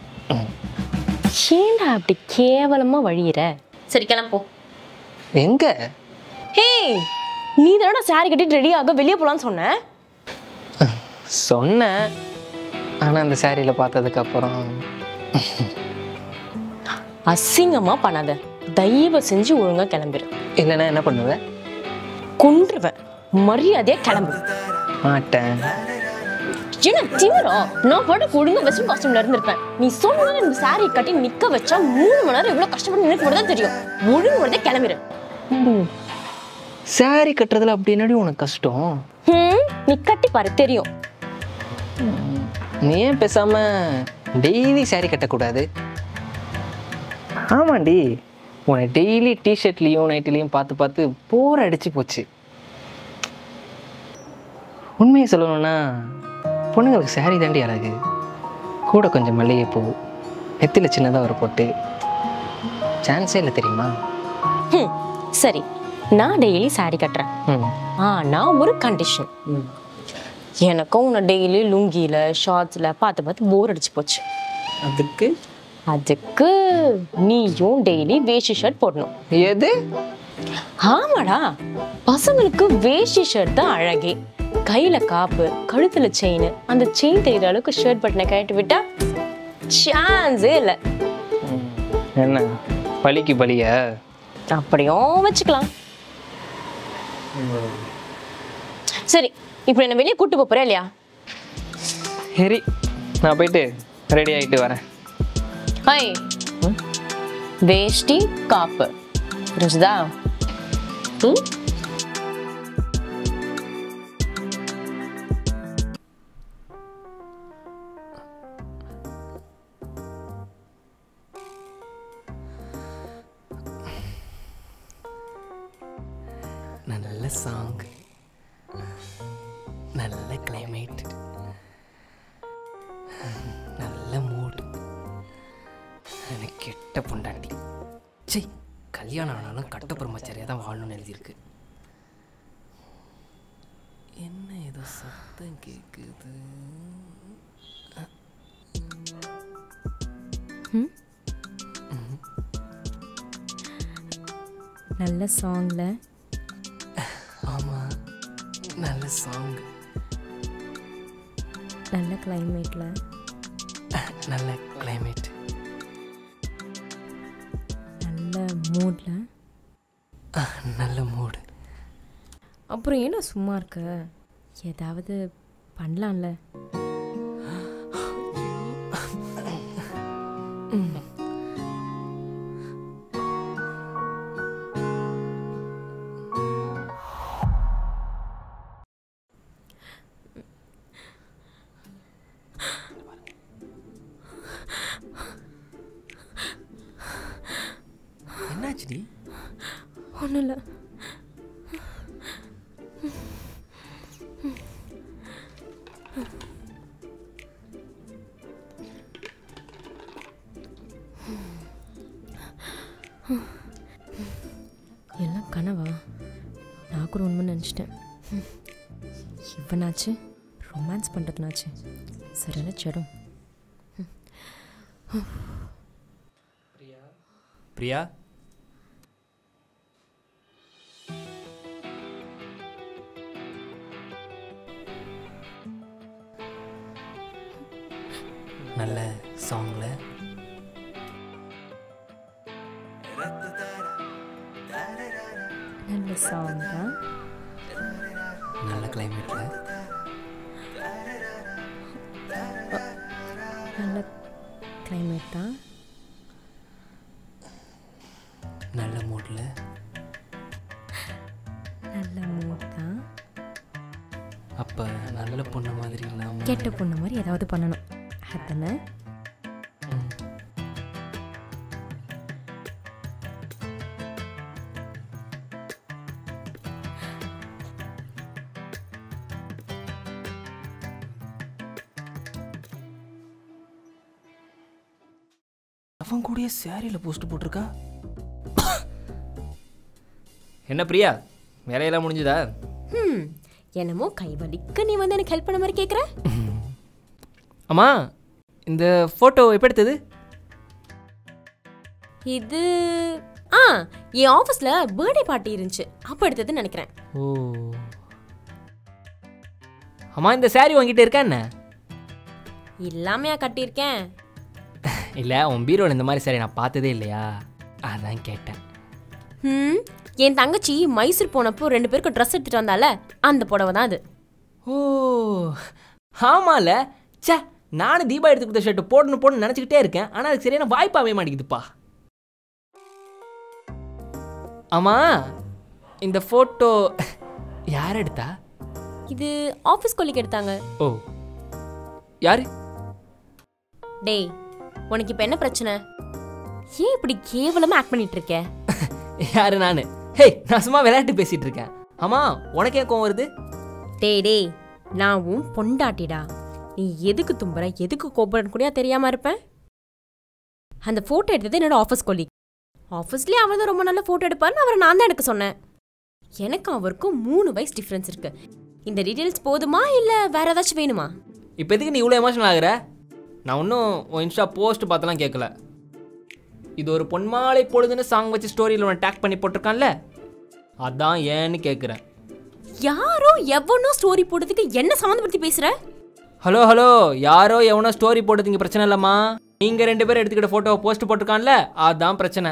ஏண்டா அப்படி கேவலமா வழியிற? சரி கிளம்போ. எங்க? ஹே, நீ தானடா சாரி கட்டிட்டு ரெடியாக வெளியே போலான்னு சொன்ன. சொன்னேன், ஆனால் அந்த சாரியில் பார்த்ததுக்கப்புறம் அசிங்கமா பண்ணாத, தயவு செஞ்சு ஒழுங்கா கிளம்பிடு. இல்லைன்னா என்ன பண்ணுவேன்? கொன்றுவேன். மரியாதையா கிளம்பு. மாட்டேன். என்ன திமிரா? நான் பாட்டு ஒழுங்கா வெஸ்டர்ன் காஸ்டியூம்ல இருந்திருப்பேன். நீ சொன்னா இந்த சாரி கட்டி நிக்க வச்சா 3 மணி நேரம் எவ்வளவு கஷ்டப்பட்டு நினைக்க மட்டும் தான் தெரியும். ஒழுங்கு வரதே கிளம்பிடு. சாரி கட்டுறதுல அப்படி என்னடி உனக்கு கஷ்டம்? நீ கட்டி பாரு தெரியும். நீ ஏன் பேசாம டெய்லி சாரி கட்டக்கூடாது? ஆமாண்டி, உன்னை டெய்லி டிஷர்ட்லேயும் நைட்லேயும் பார்த்து பார்த்து போர் அடிச்சு போச்சு. உண்மையை சொல்லணும்னா பொண்ணுங்களுக்கு சாரி தாண்டி அழகு. கூட கொஞ்சம் மல்லிகைப்பூ, நெத்தியில் சின்னதாக ஒரு போட்டு சான்ஸே இல்லை தெரியுமா? சரி, நான் டெய்லி சாரி கட்டுறேன். நான் ஒரு கண்டிஷன். எனக்கும் உன்னை டெய்லி லுங்கியில் ஷார்ட்ஸில் பார்த்து பார்த்து போர் அடிச்சு போச்சு. அதுக்கு நீயும் டெய்லி வேஷ்டி ஷர்ட் போடணும். எது? ஆமாடா, பசங்களுக்கு வேஷ்டி ஷர்ட் தான் அழகே. கையில காப்பு, கழுத்துல செயின், அந்த செயின் தெரிகிற அளவுக்கு ஷர்ட் பட்டனை கழட்டி விட்டா சான்ஸே இல்லை. என்ன பலிக்கு பலிய? அப்படியும் வச்சுக்கலாம். சரி, இப்போ என்ன வெளியே கூட்டு போறேன் இல்லையா? சரி, நான் போயிட்டு ரெடி ஆகிட்டு வரேன். ஹாய், வேஷ்டி காப்பு புரிஞ்சுதா? நல்ல சாங், நல்ல கிளைமேட். கெட்ட பொண்டாட்டி. சே, கல்யாணம் ஆனாலும் கட்ட பிரம்மச்சாரியாக தான் வாழணும்னு எழுதியிருக்கு. என்ன ஏதோ சத்தம் கேட்குது. நல்ல சாங்ல. ஆமாம், நல்ல சாங். நல்ல கிளைமேட்ல. நல்ல கிளைமேட். நல்ல மூட்ல. நல்ல மூடு. அப்புறம் ஏன்னா சும்மா இருக்க, ஏதாவது பண்ணலாம்ல. என்னாச்சுடி? ஒன்றும் இல்லை. எல்லாம் கனவா? நான் கூட உண்மை நினச்சிட்டேன். இவனாச்சு ரொமான்ஸ் பண்ணுறதுனாச்சு சரியான செடும். பிரியா, நல்ல சாங்ல. நல்ல சாங் தான். நல்ல கிளைமேட்ல. நல்ல கிளைமேட் தான். நல்ல மூட்ல. நல்ல மூட் தான். அப்போ நல்ல பொண்ணு மாதிரி இல்லாமல் கெட்ட பொண்ணு மாதிரி ஏதாவது பண்ணணும் அதானே? அவன் கூடயே சாரியில் போஸ்ட் போட்டிருக்கா. என்ன பிரியா, வேலையெல்லாம் முடிஞ்சுதா? என்னமோ கை வலிக்க நீ வந்து எனக்கு ஹெல்ப் பண்ண மாதிரி கேட்குற. அம்மா, இந்த ஃபோட்டோ எப்போ எடுத்தது? இது என் ஆஃபீஸில் பர்த்டே பார்ட்டி இருந்துச்சு, அப்போ எடுத்ததுன்னு நினைக்கிறேன். ஓ, அம்மா இந்த சாரி உங்ககிட்ட இருக்கா என்ன? இல்லாமையா கட்டியிருக்கேன். இல்லை, உன் பீரோவில் இந்த மாதிரி சாரி நான் பார்த்ததே இல்லையா, அதான் கேட்டேன். என் தங்கச்சி மைசூர் போனப்போ 2 பேருக்கு ட்ரெஸ் எடுத்துட்டு வந்தால, அந்த புடவை தான் அது. ஓ ஆமால, சே நானும் தீபா எடுத்து கொடுத்த ஷர்ட் போடணும்னு நினச்சிக்கிட்டே இருக்கேன், ஆனால் அதுக்கு சரியான வாய்ப்பு அமைய மாட்டேங்குதுப்பா. ஆமாம், இந்த ஃபோட்டோ யார் எடுத்தா? இது ஆஃபீஸ் கொல்லிக்கு எடுத்தாங்க. ஓ, யாரு? டேய், உனக்கு இப்போ என்ன பிரச்சனை? ஏன் இப்படி கேவலமாக ஆக்ட் பண்ணிட்டு இருக்க? யாரு? நான்? ஹே, நான் சும்மா விளையாட்டு பேசிட்டு இருக்கேன். ஆமாம், உனக்கு ஏன் கோவம் வருது? டேய், நான் உன் பொண்டாட்டிடா. நீ எதுக்கு தும்புற, எதுக்கு கோபுரன் கூட தெரியாம இருப்பேன். அந்த ஃபோட்டோ எடுத்தது என்னோட ஆஃபீஸ் கொல்லி. ஆஃபீஸ்லேயே அவர் தான் ரொம்ப நல்ல ஃபோட்டோ எடுப்பாருன்னு அவரை நான் தான் எடுக்க சொன்னேன். எனக்கு அவருக்கும் 3 வயசு டிஃப்ரென்ஸ் இருக்கு. இந்த டீட்டெயில்ஸ் போதுமா இல்லை வேற ஏதாச்சும் வேணுமா? இப்போ எதுக்கு நீ இவ்வளோ எமோஷனல் ஆகுற? நான் இன்னும் உன் இன்ஸ்டா போஸ்ட் பார்த்தலாம் கேட்கல. இது ஒரு பொன்மாலை பொழுதுன்னு சாங் வச்சு ஸ்டோரியில் ஒன்று டேக் பண்ணி போட்டிருக்கான்ல, அதான் ஏன்னு கேட்குறேன். யாரோ எவனோ ஸ்டோரி போட்டதுக்கு என்ன சம்மந்தப்படுத்தி பேசுற? ஹலோ ஹலோ, யாரோ எவனோ ஸ்டோரி போட்டதுங்க பிரச்சனை இல்லைம்மா. நீங்கள் 2 பேரும் எடுத்துக்கிட்ட ஃபோட்டோவை போஸ்ட் போட்டிருக்கான்ல, அதுதான் பிரச்சனை.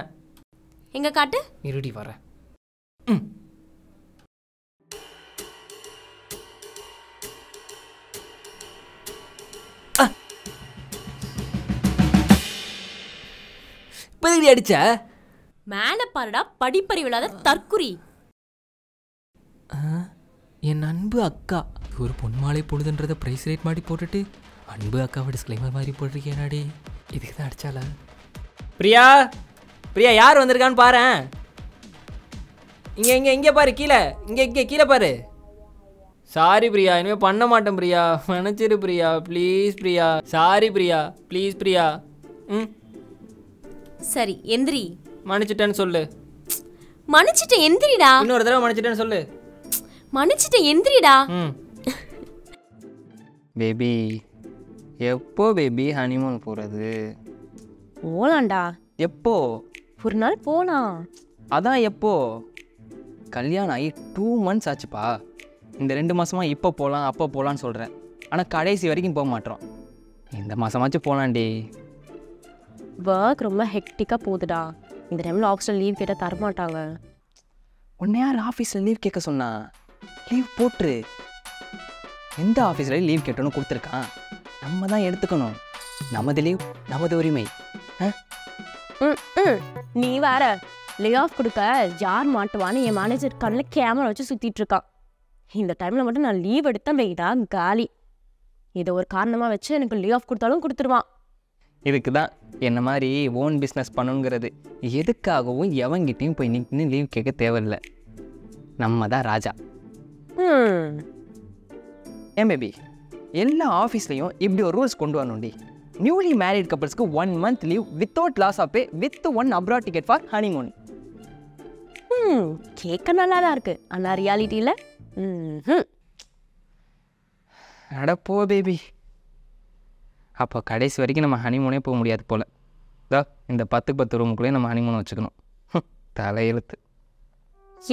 எங்க காட்டு. இருடி வரேன். இப்போதைக்கு அடிச்ச மேல பாருடா, படிப்பறிவில்லாத தற்குறி. என் அன்பு அக்கா. ஒரு பொன்மாலை பொழுதுன்றதை ப்ரைஸ் ரேட் மாதிரி போட்டுட்டு அன்பு அக்காவை டிஸ்க்ளைமர் மாதிரி போட்டிருக்கேனாடி. இதுக்கு தான் அடிச்சாலா? பிரியா, பிரியா யார் வந்திருக்கான்னு பாரு. இங்கே இங்கே இங்கே பாரு, கீழே இங்கே இங்கே கீழே பாரு. சாரி பிரியா, இனிமேல் பண்ண மாட்டேன் பிரியா, நினச்சிரு Priya, please Priya. Sorry Priya, please Priya. சரி எந்திரி. மன்னிச்சிட்டேன்னு சொல்லு. மன்னிச்சிட்ட எந்திரிடா. இன்னொரு தடவை மன்னிச்சிட்டேன்னு சொல்லு. மன்னிச்சிட்ட எந்திரிடா. பேபி எப்போ பேபி ஹனிமூன் போகிறது? போலாம்டா, எப்போ? ஒரு நாள் போலாம். அதான் எப்போ? கல்யாணம் ஆகி 2 months ஆச்சுப்பா. இந்த 2 மாதமாக இப்போ போகலாம் அப்போ போகலான்னு சொல்கிறேன். ஆனால் கடைசி வரைக்கும் போக மாட்டோம். இந்த மாதமாச்சும் போகலாண்டி. ஒர்க் ரொம்ப ஹெக்டிக்காக போகுதுடா. இந்த டைமில் ஆஃபீஸில் லீவ் கேட்டால் தரமாட்டாங்க. உன்னை யார் ஆஃபீஸில் லீவ் கேட்க சொன்னா? லீவ் போட்டுரு. எந்த ஆஃபீஸில் லீவ் கேட்டோன்னு கொடுத்துருக்கான்? நம்ம தான் எடுத்துக்கணும். நமது லீவ் நமது உரிமை. நீ வேற லே ஆஃப் கொடுக்க யார் மாட்டுவான்னு என் மேனேஜர் கண்ணில் கேமரா வச்சு சுற்றிட்டு இருக்கான். இந்த டைமில் மட்டும் நான் லீவ் எடுத்தேன் வெயிடா காலி. இதை ஒரு காரணமாக வச்சு எனக்கு லே ஆஃப் கொடுத்தாலும் கொடுத்துருவான். இதுக்கு தான் என்ன மாதிரி ஓன் பிஸ்னஸ் பண்ணணுங்கிறது. எதுக்காகவும் எவங்கிட்டையும் போய் நின்று லீவ் கேட்க தேவையில்லை. நம்ம தான் ராஜா. ஏன் பேபி, எல்லா ஆஃபீஸ்லேயும் இப்படி ஒரு ரூல்ஸ் கொண்டு வரணும்டி. நியூலி மேரிட் கப்பல்ஸ்க்கு 1 month leave without loss of pay with 1 abroad ticket for honeymoon. கேட்க நல்லா தான் இருக்கு, ஆனால் ரியாலிட்டியில் அடப்போ பேபி. அப்போ கடைசி வரைக்கும் நம்ம ஹனிமூனே போக முடியாது போல். இந்த 10 ரூமுக்குள்ளேயே நம்ம ஹனிமூனை வச்சுக்கணும். தலையெழுத்து.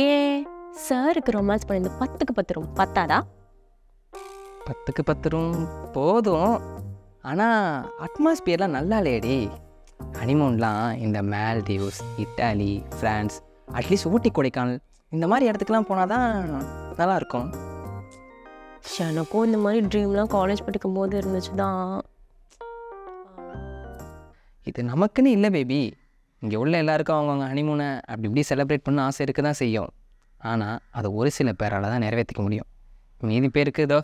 ஏன் சாருக்கு ரொமான்ஸ் பண்ணி இந்த 10 ரூம் பத்தாதா? 10 ரூம் போதும். ஆனால் அட்மாஸ்பியர்லாம் நல்லா இல்லையடி. ஹனிமூன்லாம் இந்த மால்தீவ்ஸ், இட்டாலி, ஃப்ரான்ஸ், அட்லீஸ்ட் ஊட்டி, கொடைக்கானல் இந்த மாதிரி இடத்துக்குலாம் போனால் தான் நல்லாயிருக்கும். எனக்கும் இந்த மாதிரி ட்ரீம்லாம் காலேஜ் படிக்கும் போது இருந்துச்சு தான். இது நமக்குன்னு இல்லை பேபி. இங்கே உள்ள எல்லாருக்கும் அவங்கவுங்க ஹனிமூனை அப்படி இப்படி செலிப்ரேட் பண்ண ஆசை இருக்க தான் செய்யும். ஆனால் அதை ஒரு சில பேரால் தான் நிறைவேற்றிக்க முடியும். மீதி பேருக்கு இதோ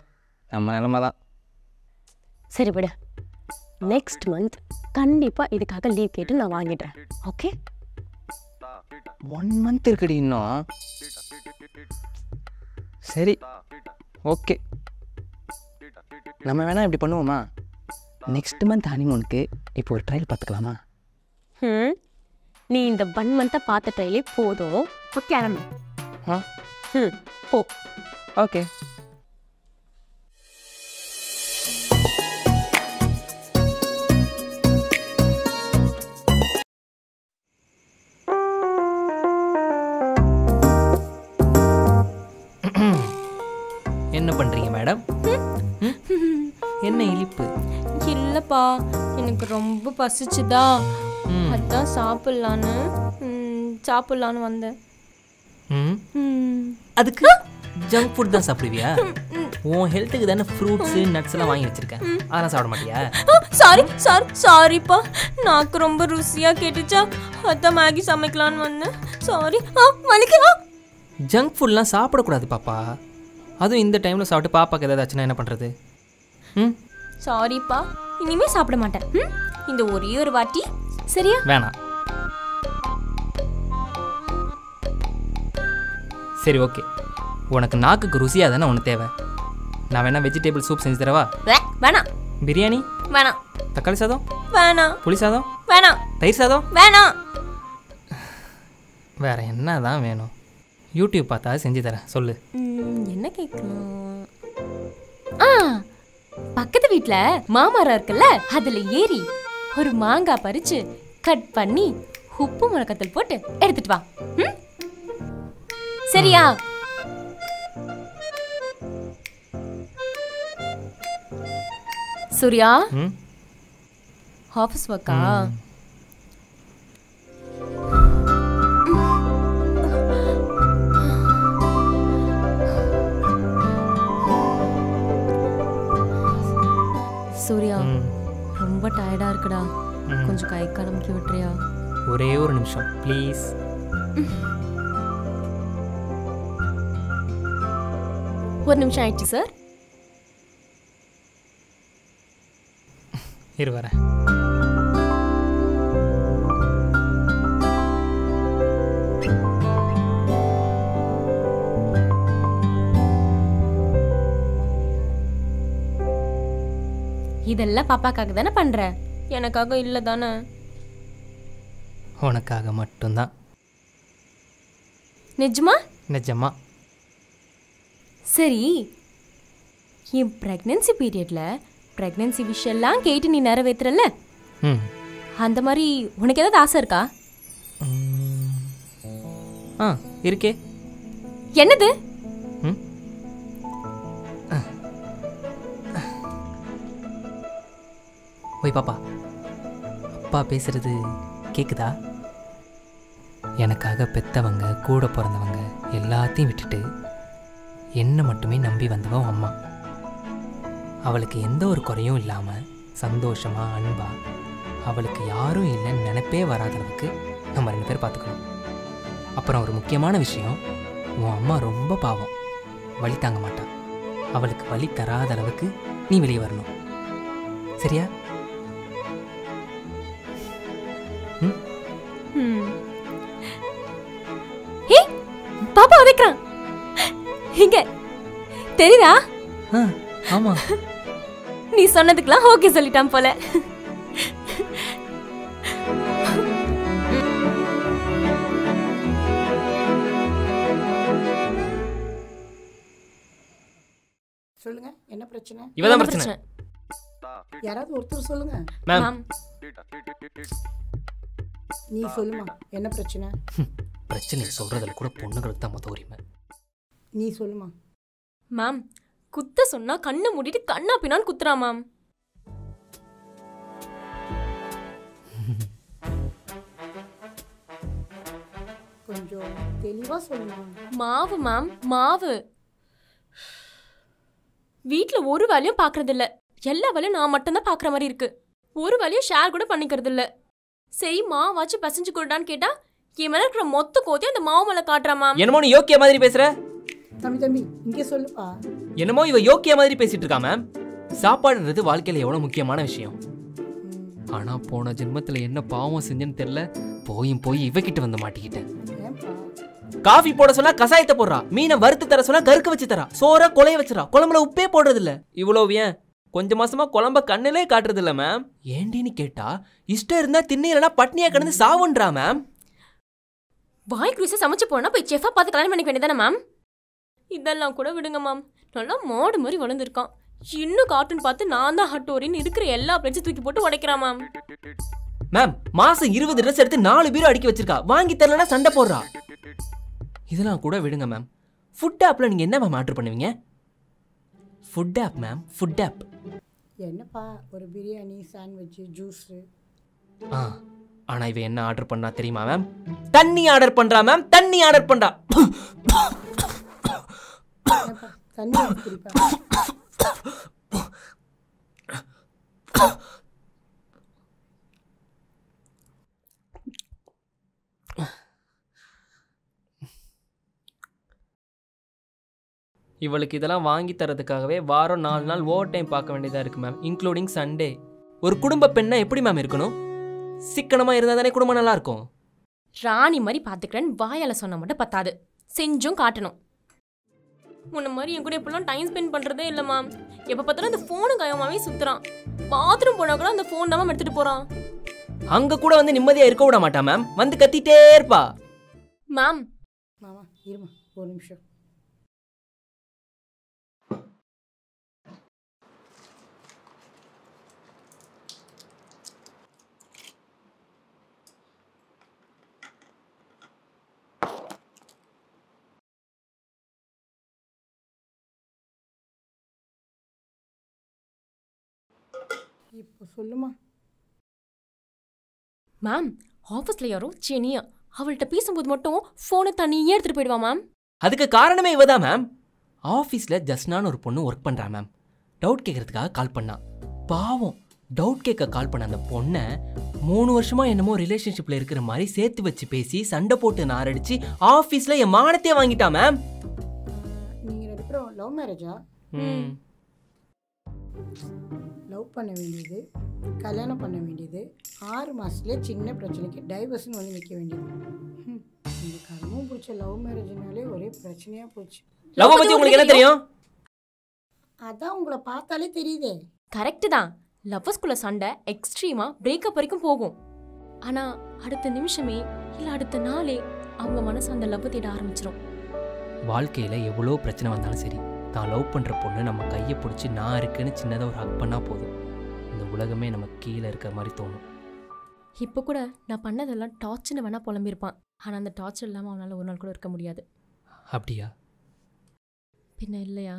நம்ம நிலமை தான். சரி விட, நெக்ஸ்ட் மந்த் கண்டிப்பாக இதுக்காக லீவ் கேட்டு நான் வாங்கிடுறேன். ஓகே? 1 month இருக்குடி இன்னும். சரி ஓகே, நம்ம வேணால் இப்படி பண்ணுவோமா? நெக்ஸ்ட் மந்த் ஹனிமூனுக்கு இப்போ ஒரு ட்ரையல் பார்த்துக்கலாமா? நீ இந்த 1 month பார்த்த ட்ரையலே போதும். கிளம்பு. போ. ஓகே. என்ன பண்ணுறீங்க மேடம்? என்ன இழிப்பு? இல்லைப்பா, எனக்கு ரொம்ப பசிச்சுதா, அதான் சாப்பிட்லான்னு வந்தேன். அதுக்கு ஜங்க் ஃபுட் தான் சாப்பிடுவியா? உன் ஹெல்த்துக்கு தானே ஃப்ரூட்ஸு நட்ஸ் எல்லாம் வாங்கி வச்சிருக்கேன், அதெல்லாம் சாப்பிட மாட்டியா? சாரிப்பா, நாக்கு ரொம்ப ருசியாக கேட்டுச்சா, அதான் மேகி சமைக்கலான்னு வந்தேன். சாரி. வலிக்கலாம். ஜங்க் ஃபுட்லாம் சாப்பிடக்கூடாது பாப்பா. அதுவும் இந்த டைமில் சாப்பிட்டு பாப்பாக்கு ஏதாவது ஆச்சுன்னா என்ன பண்ணுறது? சாரிப்பா, இனிமேல் சாப்பிட மாட்டேன். இந்த ஒரே ஒரு வாட்டி சரியா? வேணாம். சரி ஓகே, உனக்கு நாக்குக்கு ருசியாக தானே ஒன்று தேவை. நான் வேணா வெஜிடபிள் சூப் செஞ்சு தரவா? வேணாம். பிரியாணி வேணாம். தக்காளி சாதம் வேணாம். புளி சாதம் வேணாம். தயிர் சாதம் வேணாம். வேற என்ன தான் வேணும்? யூடியூப் பார்த்தா செஞ்சு தரேன், சொல்லு. என்ன கேட்கணும்? பக்கத்து வீட்டில் மாமரம் இருக்குல்ல, அதில் ஏறி ஒரு மாங்காய் பறிச்சு கட் பண்ணி உப்பு மிளகாத்தூள் போட்டு எடுத்துட்டு வா. சரியா? சூர்யா, ஆஃபீஸ் ஒர்க்கா? சூர்யா, ரொம்ப டயர்டா இருக்குடா, கொஞ்சம் கை காலமுக்கி விட்டுறியா? ஒரே ஒரு நிமிஷம் ப்ளீஸ். ஒரு நிமிஷம் ஆயிடுச்சு சார். இரு வரேன். இதெல்லாம் பாப்பாக்காக தானே பண்ற, எனக்காக இல்லை தானே? உனக்காக மட்டும்தான். நிஜமா? நிஜமா. சரி, என் ப்ரெக்னென்சி பீரியட்ல ப்ரெக்னென்சி விஷயம்லாம் கேட்டு நீ நிறைவேற்றுறல, ம் அந்த மாதிரி உனக்கு ஏதாவது ஆசை இருக்கா? ஆ இருக்கே. என்னது? ம் ஓய் பாப்பா, அப்பா பேசுறது கேக்குதா? எனக்காக பெத்தவங்க கூட பிறந்தவங்க எல்லாத்தையும் விட்டுட்டு என்னை மட்டுமே நம்பி வந்தவ உன் அம்மா. அவளுக்கு எந்த ஒரு குறையும் இல்லாமல் சந்தோஷமாக அன்பா அவளுக்கு யாரும் இல்லைன்னு நினைப்பே வராத அளவுக்கு நம்ம 2 பேர் பார்த்துக்கணும். அப்புறம் ஒரு முக்கியமான விஷயம், உன் அம்மா ரொம்ப பாவம், வலி தாங்க மாட்டான். அவளுக்கு வலி தராத அளவுக்கு நீ வெளியே வரணும். சரியா? ஹே, பாப்பா உதைக்கிறான். இங்க தெரியுதா? ஆமாம். நீ சொன்னதுக்கெல்லாம் ஓகே சொல்லிட்டான் போல. சொல்லுங்க, என்ன பிரச்சனை? இவதான் பிரச்சனை. யாராவது ஒருத்தர் சொல்லுங்க. மேம், நீ சொல்லுமா, என்ன பிரச்சனை? பிரச்சனை சொல்றதுல கூட பொண்ணுங்களுக்கு தான் மொத்த உரிமை. நீ சொல்லுமா. மேம், குத்த சொன்னா கண்ணை மூடிட்டு கண்ணா பின்னான்னு குத்துறா மேம். கொஞ்சம் தெளிவா சொல்லுமா. மாவு மேம், மாவு. வீட்ல ஒரு வேலையும் பாக்குறது இல்ல, எல்லா வேலையும் நான் மட்டும்தான் பாக்குற மாதிரி இருக்கு. ஒரு வேலையும் ஷேர் கூட பண்ணிக்கிறது இல்ல. சரி, மாவாச்சும் பசஞ்சு கொடுடான்னு கேட்டா என் மேல இருக்கிற மொத்த கோத்தையும் அந்த மாவு மேல காட்டுறா மேம். என்னமோ நீ யோக்கிய மாதிரி பேசுற. தம்பி இங்கே சொல்லுப்பா. என்னமோ இவ யோக்கிய மாதிரி பேசிட்டு இருக்கா மேம். சாப்பாடுன்றது வாழ்க்கையில எவ்வளவு முக்கியமான விஷயம். ஆனா போன ஜென்மத்துல என்ன பாவம் செஞ்சேன்னு தெரியல, போய் இவகிட்ட வந்து மாட்டிக்கிட்டேன். காஃபி போட சொன்னா கசாயத்தை போடுறா, மீனை வறுத்து தர சொன்னா கருக்கு வச்சு தரா, சோற கொலைய வச்சுறா, குழம்புல உப்பே போடுறது இல்ல. இவ்வளவு ஏன் கொஞ்ச மாசமா குழம்ப கண்ணிலே காட்டுறது இல்ல மேம். ஏண்டின்னு கேட்டா இஷ்டம் இருந்தா திண்ணி இல்லைன்னா பட்னியா கிடந்து சாவுன்றா மேம். பாய் குருசா சமைச்சு போனா போய் செஃபா பார்த்து கல்யாணம் பண்ணிக்க வேண்டியதானே மேம். இதெல்லாம் கூட விடுங்க மேம், நல்லா மாடு மாதிரி வளர்ந்துருக்கான். இன்னும் கார்ட்டூன் பார்த்து நான் தான் ஹட்டோரின்னு இருக்கிற எல்லா பிளேட்ஸும் தூக்கி போட்டு உடைக்கிறான் மேம். மேம், மாசம் 20 ட்ரெஸ் எடுத்து 4 பீரோ அடுக்கி வச்சிருக்கா, வாங்கி தரலன்னா சண்டை போடுறா. இதெல்லாம் கூட விடுங்க மேம். ஃபுட் ஆப்ல நீங்க என்ன மேம் ஆர்டர் பண்ணுவீங்க? Food app ma'am, food app. என்னப்பா, ஒரு பிரியாணி, சாண்ட்விச், ஜூஸ். ஆனா இவ என்ன ஆர்டர் பண்ணா தெரியுமா மேம்? தண்ணி ஆர்டர் பண்றா மேம், தண்ணி ஆர்டர் பண்றா. தண்ணி குடிப்பா. இவளுக்கு இதெல்லாம் வாங்கி தரதுக்காகவே வாரம் 4 நாள் ஓவர் டைம் பார்க்க வேண்டியதா இருக்கு மேம், இன்க்ளூடிங் சண்டே. ஒரு குடும்ப பெண்ணா எப்படி மேம் இருக்கணும்? சிக்கனமா இருந்தா தானே குடும்பம் நல்லா இருக்கும். ராணி மாதிரி பாத்துக்கிறேன்னு வாயால சொன்ன மட்டும் பத்தாது, செஞ்சும் காட்டணும். முன்ன மாதிரி என் கூட எப்பெல்லாம் டைம் ஸ்பெண்ட் பண்றதே இல்ல மேம். எப்ப பார்த்தாலும் அந்த போனு கையமாவே சுத்துறான். பாத்ரூம் போனா கூட அந்த போன் தான் மேம் எடுத்துட்டு போறான். அங்க கூட வந்து நிம்மதியா இருக்க விட மாட்டா மேம், வந்து கத்திட்டே இருப்பா. மேம், மாமா இருமா ஒரு நிமிஷம். இப்போ சொல்லுமா. மேம், ஆஃபீஸ்ல யாரோ செனியா அவள்கிட்ட பேசும்போது மட்டும் போனை தனியே எடுத்துட்டு போயிடுவா மேம். அதுக்கு காரணமே இவதான் மேம். ஆஃபீஸில் ஜஸ்னான்னு ஒரு பொண்ணு ஒர்க் பண்ணுறா மேம். டவுட் கேட்கறதுக்காக கால் பண்ணா. பாவம், டவுட் கேட்க கால் பண்ண அந்த பொண்ணை 3 வருஷமா என்னமோ ரிலேஷன்ஷிப்பில் இருக்கிற மாதிரி சேர்த்து வச்சு பேசி சண்டை போட்டு நாரடிச்சு ஆஃபீஸில் என் மானத்தையே வாங்கிட்டா மேம். நீங்கள் 2 பேரும் லவ் மேரேஜா? லவ் பண்ண வேண்டியது, கல்யாணம் பண்ண வேண்டியது, 6 மாதத்துலேயே சின்ன பிரச்சனைக்கு டைவர்ஸ்னு வந்து நிற்க வேண்டியது. இந்த கர்மம் பிடிச்ச லவ் மேரேஜ்னாலே ஒரே பிரச்சனையாக போச்சு. லவ் பற்றி உங்களுக்கு என்ன தெரியும்? அதான் உங்களை பார்த்தாலே தெரியுதே. கரெக்டு தான். லவ்வர்ஸ்குள்ள சண்டை எக்ஸ்ட்ரீமா பிரேக்கப் வரைக்கும் போகும். ஆனால் அடுத்த நிமிஷமே இல்லை அடுத்த நாளே அவங்க மனசு அந்த லவ் தேட ஆரம்பிச்சிடும். வாழ்க்கையில் எவ்வளோ பிரச்சனை வந்தாலும் சரி, தான் லவ் பண்ணுற பொண்ணு நம்ம கையை பிடிச்சி நான் இருக்குன்னு சின்னதாக ஒரு ஹக் பண்ணால் போதும், இந்த உலகமே நம்ம கீழே இருக்கிற மாதிரி தோணும். இப்போ கூட நான் பண்ணதெல்லாம் டார்ச்சர்னு வேணால் புலம்பியிருப்பான். ஆனால் அந்த டார்ச்சர் இல்லாமல் அவனால் ஒரு நாள் கூட இருக்க முடியாது. அப்படியா? பின்ன இல்லையா?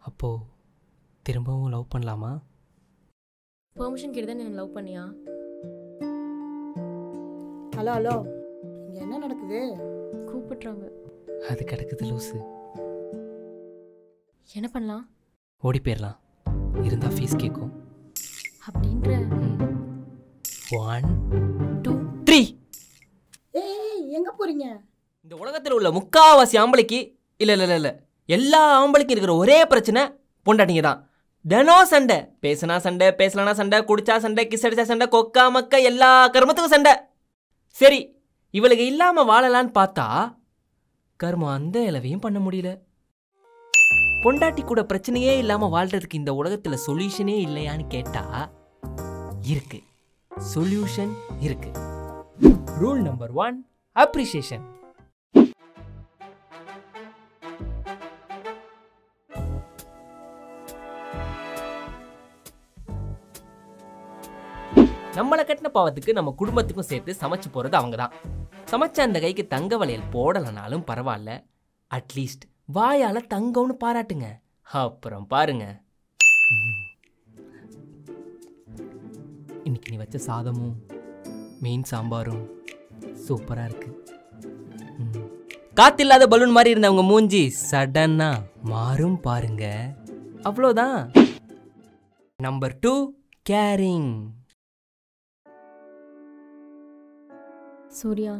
அப்போது திரும்பவும் லவ் பண்ணலாமா? பெர்மிஷன் கேட்டு தான் நீ லவ் பண்ணியா? ஹலோ ஹலோ, இங்கே என்ன நடக்குது? கூப்பிட்றாங்க. அது கிடக்குது லூஸு. என்ன பண்ணலாம்? ஓடி போயிடலாம், இருந்தால் ஃபீஸ் கேட்கும். அப்படின்ற 1 2 3. ஏய், எங்கே போகிறீங்க? இந்த உலகத்தில் உள்ள முக்காவாசி ஆம்பளைக்கு இல்லை எல்லா ஆம்பளைக்கும் இருக்கிற ஒரே பிரச்சனை பொண்டாட்டிங்க தான். தினம் சண்டை, பேசினா சண்டை, பேசலனா சண்டை, குடிச்சா சண்டை, கிஸ் அடிச்சா சண்டை, கொக்கா மக்க எல்லா கர்மத்துக்கும் சண்டை. சரி, இவளுக்கு இல்லாமல் வாழலான்னு பார்த்தா கர்மம் அந்த இலவையும் பண்ண முடியல. பொண்டாட்டி கூட பிரச்சனையே இல்லாமல் வாழ்றதுக்கு இந்த உலகத்தில் சொல்யூஷனே இல்லையான்னு கேட்டா இருக்கு, சொல்யூஷன் இருக்கு. Rule number 1, appreciation. நம்மளை கட்டின பாவத்துக்கு நம்ம குடும்பத்துக்கும் சேர்த்து சமைச்சு போறது அவங்க தான். சமைச்ச அந்த கைக்கு தங்க வளையல் போடலனாலும் பரவாயில்ல, அட்லீஸ்ட் வாயால தங்கம்னு பாராட்டுங்க. அப்புறம் பாருங்க, இன்னைக்கு நீ வச்ச சாதமும் மீன் சாம்பாரும் சூப்பரா இருக்கு. காத்தில்லாத பலூன் மாதிரி இருந்தவங்க மூஞ்சி சடனா மாறும் பாருங்க. அவ்வளோதான். Number 2, carrying. சூர்யா,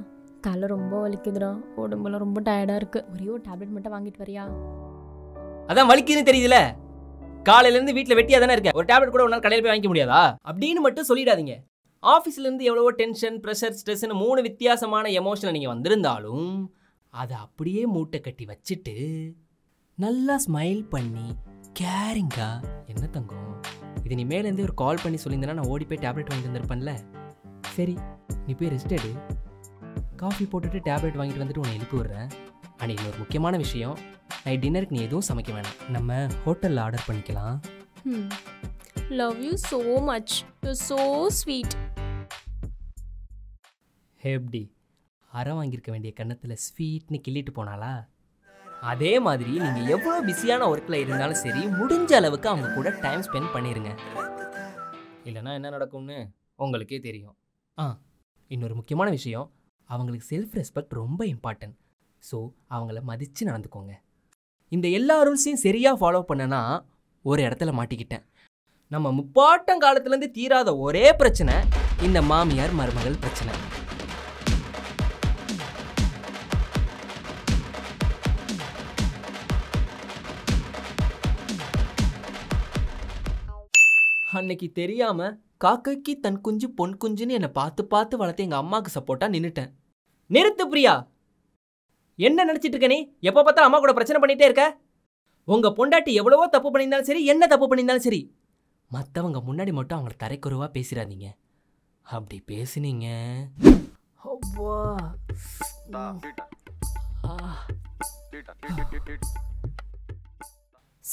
தலை ரொம்ப வலிக்குதுடா, உடம்புல ரொம்ப டயர்டாக இருக்குது. ஒரே ஒரு டேப்லெட் மட்டும் வாங்கிட்டு வரியா? அதான் வலிக்குதுன்னு தெரியுதுல, காலையிலேருந்து வீட்டில் வெட்டியாக தானே இருக்கேன், ஒரு டேப்லெட் கூட உன்னால் கடையில் போய் வாங்கிக்க முடியாதா அப்படின்னு மட்டும் சொல்லிடாதீங்க. ஆஃபீஸ்லேருந்து எவ்வளவோ டென்ஷன், ப்ரெஷர், ஸ்ட்ரெஸ்ன்னு 3 வித்தியாசமான எமோஷனை நீங்கள் வந்திருந்தாலும் அதை அப்படியே மூட்டை கட்டி வச்சுட்டு நல்லா ஸ்மைல் பண்ணி கேரிங்கா, என்ன தங்கம் இது நீ மேலேருந்து ஒரு கால் பண்ணி சொல்லியிருந்தேன்னா நான் ஓடி போய் டேப்லெட் வாங்கிட்டு வந்திருப்பேன்ல. சரி, நீ போய் ரெஸ்ட் எடு, காஃபி போட்டுட்டு டேப்லெட் வாங்கிட்டு வந்துட்டு உன்னை எழுப்பி விடுறேன். ஆனால் இன்னொரு முக்கியமான விஷயம், நைட் டின்னருக்கு நீ எதுவும் சமைக்க வேணாம், நம்ம ஹோட்டலில் ஆர்டர் பண்ணிக்கலாம். Love you so much, you so sweet. எப்படி அரை வாங்கியிருக்க வேண்டிய கன்னத்தில் ஸ்வீட்னு கிள்ளிட்டு போனாலா? அதே மாதிரி நீங்கள் எவ்வளோ பிஸியான ஒர்க்கில் இருந்தாலும் சரி, முடிஞ்ச அளவுக்கு அவங்க கூட டைம் ஸ்பெண்ட் பண்ணிடுங்க. இல்லைன்னா என்ன நடக்கும்னு உங்களுக்கே தெரியும். இன்னொரு முக்கியமான விஷயம், அவங்களுக்கு செல்ஃப் ரெஸ்பெக்ட் ரொம்ப இம்பார்ட்டன்ட். ஸோ அவங்கள மதித்து நடந்துக்கோங்க. இந்த எல்லா ரூல்ஸையும் சரியாக ஃபாலோ பண்ணனா ஒரு இடத்துல மாட்டிக்கிட்டேன். நம்ம முப்பாட்டம் காலத்துலேருந்து தீராத ஒரே பிரச்சனை இந்த மாமியார் மருமகள் பிரச்சனை. அன்னைக்கு தெரியாம காக்கைக்கு தன் குஞ்சு பொன் குஞ்சுன்னு என்னை பார்த்து பார்த்து வளர்த்து எங்கள் அம்மாவுக்கு சப்போர்ட்டாக நின்றுட்டேன். நிறுத்து பிரியா, என்ன நினச்சிட்டு இருக்க நீ? எப்போ பார்த்தாலும் அம்மா கூட பிரச்சனை பண்ணிகிட்டே இருக்க. உங்கள் பொண்டாட்டி எவ்வளவோ தப்பு பண்ணியிருந்தாலும் சரி, என்ன தப்பு பண்ணியிருந்தாலும் சரி, மற்றவங்க முன்னாடி மட்டும் அவங்கள தரைக்குறைவாக பேசிடாதீங்க. அப்படி பேசுனீங்க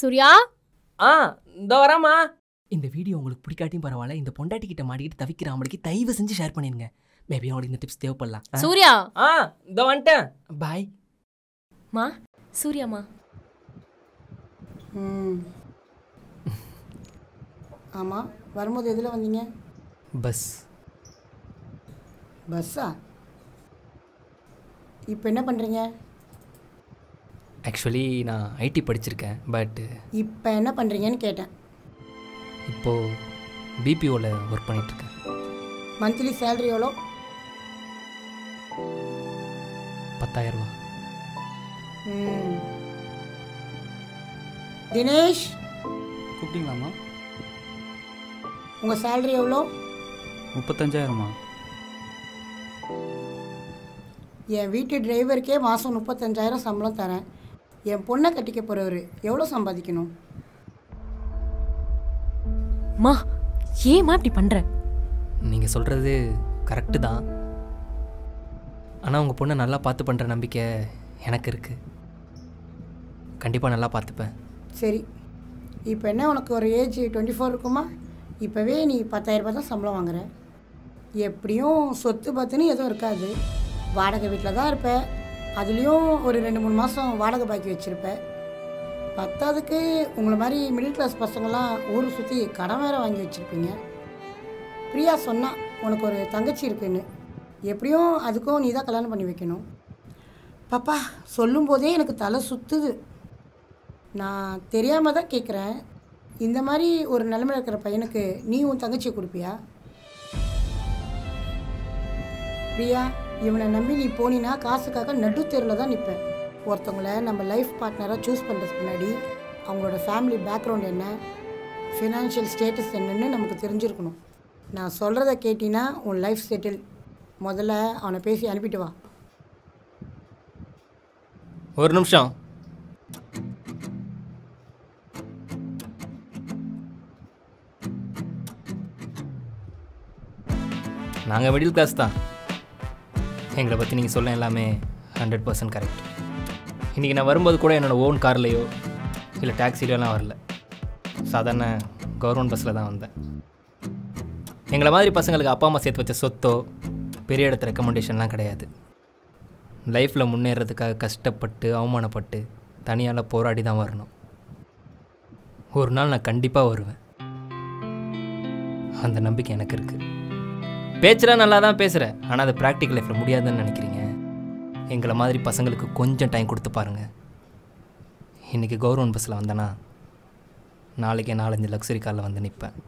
சூர்யா, இந்த வராமா. இந்த வீடியோ உங்களுக்கு பிடிக்காட்டியும் பரவாயில்ல, இந்த பொண்டாட்டி கிட்ட மாட்டிக்கிட்டு தவிக்கிற அவங்களுக்கு தயவு செஞ்சு ஷேர் பண்ணிடுங்க. மேபி அவங்களுக்கு இந்த டிப்ஸ் தேவைப்படலாம். சூர்யா. இந்த வந்துட்டேன், பாய். மா, சூர்யாமா. ஆமாம், வரும்போது எதில் வந்தீங்க? பஸ். பஸ்ஸா? இப்போ என்ன பண்ணுறீங்க? ஆக்சுவலி நான் ஐடி படிச்சிருக்கேன், பட் இப்போ என்ன பண்ணுறீங்கன்னு கேட்டேன். இப்போது பிபிஓவில் ஒர்க் பண்ணிகிட்ருக்கேன். மந்த்லி சேலரி எவ்வளோ? 10,000 ரூபா. தினேஷ், கூப்பிட்டீங்களாம்மா? உங்கள் சேலரி எவ்வளோ? 35,000மா? என் வீட்டு டிரைவருக்கே மாதம் 35,000 சம்பளம் தரேன். என் பொண்ணை கட்டிக்க போகிறவர் எவ்வளோ சம்பாதிக்கணும்? மா, ஏம்மா இப்படி பண்ணுற? நீங்கள் சொல்கிறது கரெக்டு தான். ஆனால் உங்கள் பொண்ணை நல்லா பார்த்து பண்ணுற நம்பிக்கை எனக்கு இருக்குது. கண்டிப்பாக நல்லா பார்த்துப்பேன். சரி, இப்போ என்ன உனக்கு ஒரு ஏஜ் 24 இருக்குமா? இப்போவே நீ 10,000 ரூபாய் தான் சம்பளம் வாங்குற. எப்படியும் சொத்து பத்துன்னு எதுவும் இருக்காது. வாடகை வீட்டில் தான் இருப்ப. அதுலேயும் ஒரு 2-3 மாதம் வாடகை பாக்கி வச்சுருப்ப. பத்தாவதுக்கு உங்களை மாதிரி மிடில் கிளாஸ் பசங்கள்லாம் ஊரை சுற்றி கடன் வேறு வாங்கி வச்சுருப்பீங்க. பிரியா சொன்னா உனக்கு ஒரு தங்கச்சி இருக்குன்னு. எப்படியும் அதுக்கும் நீ தான் கல்யாணம் பண்ணி வைக்கணும். பாப்பா சொல்லும்போதே எனக்கு தலை சுற்றுது. நான் தெரியாமல் தான் கேட்குறேன். இந்த மாதிரி ஒரு நிலைமையில் இருக்கிற பையனுக்கு நீ உன் தங்கச்சியை கொடுப்பியா? பிரியா, இவனை நம்பி நீ போனீன்னா காசுக்காக நடுத்தெருவில் தான் நிற்பேன். ஒருத்தவங்கள நம்ம லைஃப் பார்ட்னராக சூஸ் பண்ணுறதுக்கு முன்னாடி அவங்களோட ஃபேமிலி பேக்ரவுண்ட் என்ன, ஃபினான்ஷியல் ஸ்டேட்டஸ் என்னன்னு நமக்கு தெரிஞ்சிருக்கணும். நான் சொல்கிறத கேட்டினா உன் லைஃப் செட்டில். முதல்ல அவனை பேசி அனுப்பிட்டு வா. ஒரு நிமிஷம். நாங்கள் மிடில் கிளாஸ் தான். எங்களை பற்றி நீங்கள் சொல்ல எல்லாமே 100% கரெக்ட். இன்றைக்கி நான் வரும்போது கூட என்னோடய ஓன் கார்லேயோ இல்லை டாக்ஸிலையோலாம் வரல. சாதாரண கவர்மெண்ட் பஸ்ஸில் தான் வந்தேன். எங்களை மாதிரி பசங்களுக்கு அப்பா அம்மா சேர்த்து வச்ச சொத்தோ பெரிய இடத்து ரெக்கமெண்டேஷன்லாம் கிடையாது. லைஃப்பில் முன்னேறதுக்காக கஷ்டப்பட்டு அவமானப்பட்டு தனியால் போராடி தான் வரணும். ஒரு நாள் நான் கண்டிப்பாக வருவேன். அந்த நம்பிக்கை எனக்கு இருக்குது. பேச்செல்லாம் நல்லா தான் பேசுகிறேன், ஆனால் அது ப்ராக்டிக்கல் லைஃப்பில் முடியாதுன்னு நினைக்கிறீங்க. எங்களை மாதிரி பசங்களுக்கு கொஞ்சம் டைம் கொடுத்து பாருங்கள். இன்றைக்கி கவர்மெண்ட் பஸ்ஸில் வந்தேன்னா நாளைக்கே 4-5 லக்ஸரி காரில் வந்து நிற்பேன்.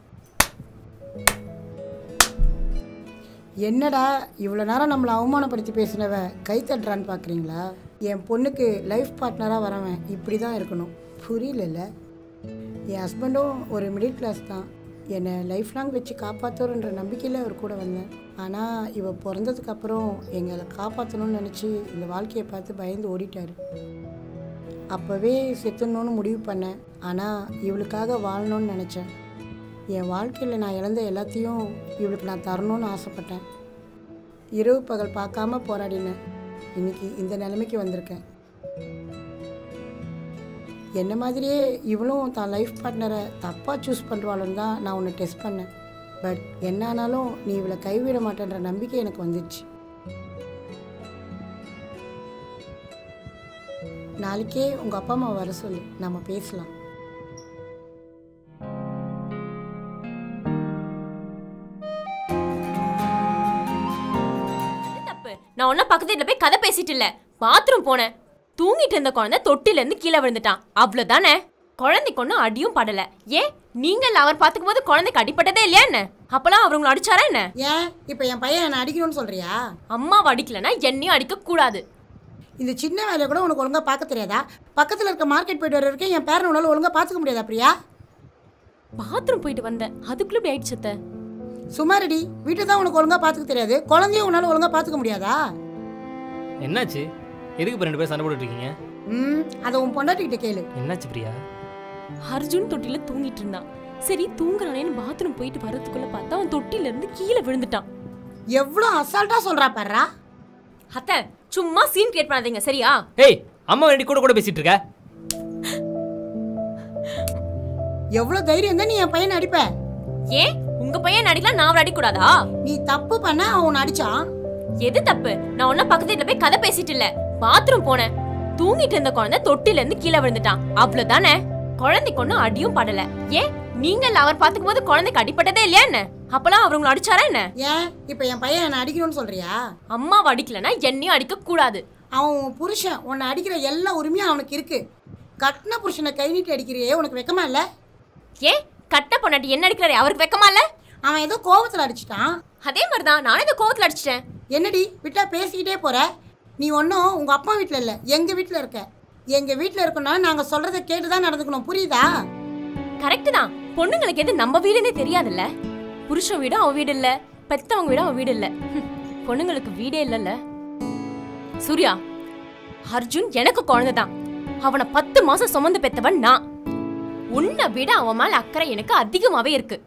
என்னடா இவ்வளோ நேரம் நம்மளை அவமானப்படுத்தி பேசினவ கை தட்டுறான்னு பார்க்குறீங்களா? என் பொண்ணுக்கு லைஃப் பார்ட்னராக வரவன் இப்படி தான் இருக்கணும். புரியல. என் ஹஸ்பண்டும் ஒரு மிடில் கிளாஸ் தான். என்னை லைஃப் லாங் வச்சு காப்பாற்றுறன்ற நம்பிக்கையில் அவர் கூட வந்தேன். ஆனால் இவள் பிறந்ததுக்கப்புறம் எங்களை காப்பாற்றணும்னு நினச்சி இந்த வாழ்க்கையை பார்த்து பயந்து ஓடிட்டார். அப்போவே செத்துணுன்னு முடிவு பண்ணேன். ஆனால் இவளுக்காக வாழணும்னு நினச்சேன். என் வாழ்க்கையில் நான் இழந்த எல்லாத்தையும் இவளுக்கு நான் தரணும்னு ஆசைப்பட்டேன். இரவு பகல் பார்க்காம போராடினேன். இன்றைக்கி இந்த நிலைமைக்கு வந்திருக்கேன். என்ன மாதிரியே இவளும் தான் லைஃப் பார்ட்னரை தப்பாக சூஸ் பண்ணுவாளுன்னு தான் நான் உன்னை டெஸ்ட் பண்ணேன். பட் என்ன ஆனாலும் நீ இவளை கைவிட மாட்டேன்ற நம்பிக்கை எனக்கு வந்துடுச்சு. நாளைக்கே உங்கள் அப்பா அம்மா வர சொல்லு, நம்ம பேசலாம். நான் ஒன்னும் பக்கத்து வீட்டில் போய் கதை பேசிட்டு இல்லை, பாத்ரூம் போனேன். தூங்கிட்டு இருந்த குழந்தை தொட்டிலேருந்து கீழே விழுந்துட்டான். அவ்வளோதானே. குழந்தைக்கு ஒன்றும் அடியும் படலை. ஏன் நீங்கள் அவர் பார்த்துக்கும் போது குழந்தைக்கு அடிப்பட்டதே இல்லையா என்ன? அப்பெல்லாம் அவர் உங்களை அடிச்சாரா என்ன? ஏன் இப்போ என் பையன் என்னை அடிக்கணும்னு சொல்கிறியா? அம்மாவை அடிக்கலைன்னா என்னையும் அடிக்கக்கூடாது. இந்த சின்ன வேலையை கூட உனக்கு ஒழுங்காக பார்க்க தெரியாதா? பக்கத்தில் இருக்க மார்க்கெட் போயிட்டு வர வரைக்கும் என் பேரன் உன்னால ஒழுங்காக பார்த்துக்க முடியாதா பிரியா? பாத்ரூம் போயிட்டு வந்தேன், அதுக்குள்ளே இப்படி ஆயிடுச்சு. சுமாரடி, வீட்டை தான் உனக்கு ஒழுங்காக பார்த்துக்க தெரியாது, குழந்தையும் உன்னால் ஒழுங்காக பார்த்துக்க முடியாதா? என்னாச்சு? எதுக்கு இப்போ 2 பேர் சண்டை போட்டுட்டு இருக்கீங்க? அதை உன் பொண்டாட்டிக்கிட்ட கேளு. என்னாச்சு பிரியா? அர்ஜுன் தொட்டில தூங்கிட்டு இருந்தான். சரி தூங்குறானேன்னு பாத்ரூம் போயிட்டு வரதுக்குள்ள பார்த்தா அவன் தொட்டில இருந்து கீழே விழுந்துட்டான். எவ்வளோ அசால்ட்டா சொல்றா பாருடா. அத்தை சும்மா சீன் கிரியேட் பண்ணாதீங்க சரியா? ஏய், அம்மா வேண்டி கூட கூட பேசிட்டு இருக்க. எவ்வளோ தைரியம் தான் நீ என் பையனை அடிப்ப? ஏன் உங்க பையன் அடிக்கலாம், நான் அவரை அடிக்கூடாதா? நீ தப்பு பண்ண அவன் அடிச்சான். எது தப்பு? நான் ஒன்னும் பக்கத்து வீட்டுல போய் கதை பேசிட்டு இல்ல, பாத்ரூம் போனேன். தூங்கிட்டு இருந்த குழந்தை தொட்டில இருந்து கீழே விழுந்துட்டான். அவ்வளவுதானே. குழந்தைக்கு ஒன்னும் அடியும் படல. ஏன் நீங்கள் அவர் பார்த்துக்கும் போது குழந்தைக்கு அடிப்பட்டதே இல்லையா என்ன? அப்பெல்லாம் அவர் உங்களை அடிச்சாரா என்ன? ஏன் இப்போ என் பையன் என்னை அடிக்கணும்னு சொல்றியா? அம்மாவை அடிக்கலன்னா என்னையும் அடிக்க கூடாது. அவன் புருஷன் உன்னை அடிக்கிற எல்லா உரிமையும் அவனுக்கு இருக்கு. கட்டின புருஷனை கை நீட்டி அடிக்கிறியே, உனக்கு வெக்கமா இல்ல? ஏன் கட்ட பொண்டாட்டி என்ன அடிக்கிறாரு, அவருக்கு வெக்கமா இல்ல? அவன் ஏதோ கோவத்தில் அடிச்சிட்டான். அதே மாதிரிதான் நானே ஏதோ கோவத்தில் அடிச்சிட்டேன். என்னடி விட்டா பேசிக்கிட்டே போற? நீ ஒன்றும் உங்கள் அப்பா வீட்டில் இல்லை, எங்கள் வீட்டில் இருக்க. எங்கள் வீட்டில் இருக்கணும்னா நாங்கள் சொல்கிறத கேட்டு தான் நடந்துக்கணும், புரியுதா? கரெக்டு தான். பொண்ணுங்களுக்கு எது நம்ம வீடுன்னே தெரியாதுல்ல. புருஷன் வீடு அவன் வீடு இல்லை, பெத்தவங்க வீடு அவன் வீடு இல்லை. பொண்ணுங்களுக்கு வீடே இல்லைல்ல. சூர்யா, அர்ஜுன் எனக்கு குழந்தை தான். அவனை 10 மாசம் சுமந்து பெத்தவன் நான். உன்னை விட அவன் மேல அக்கறை எனக்கு அதிகமாவே இருக்கு.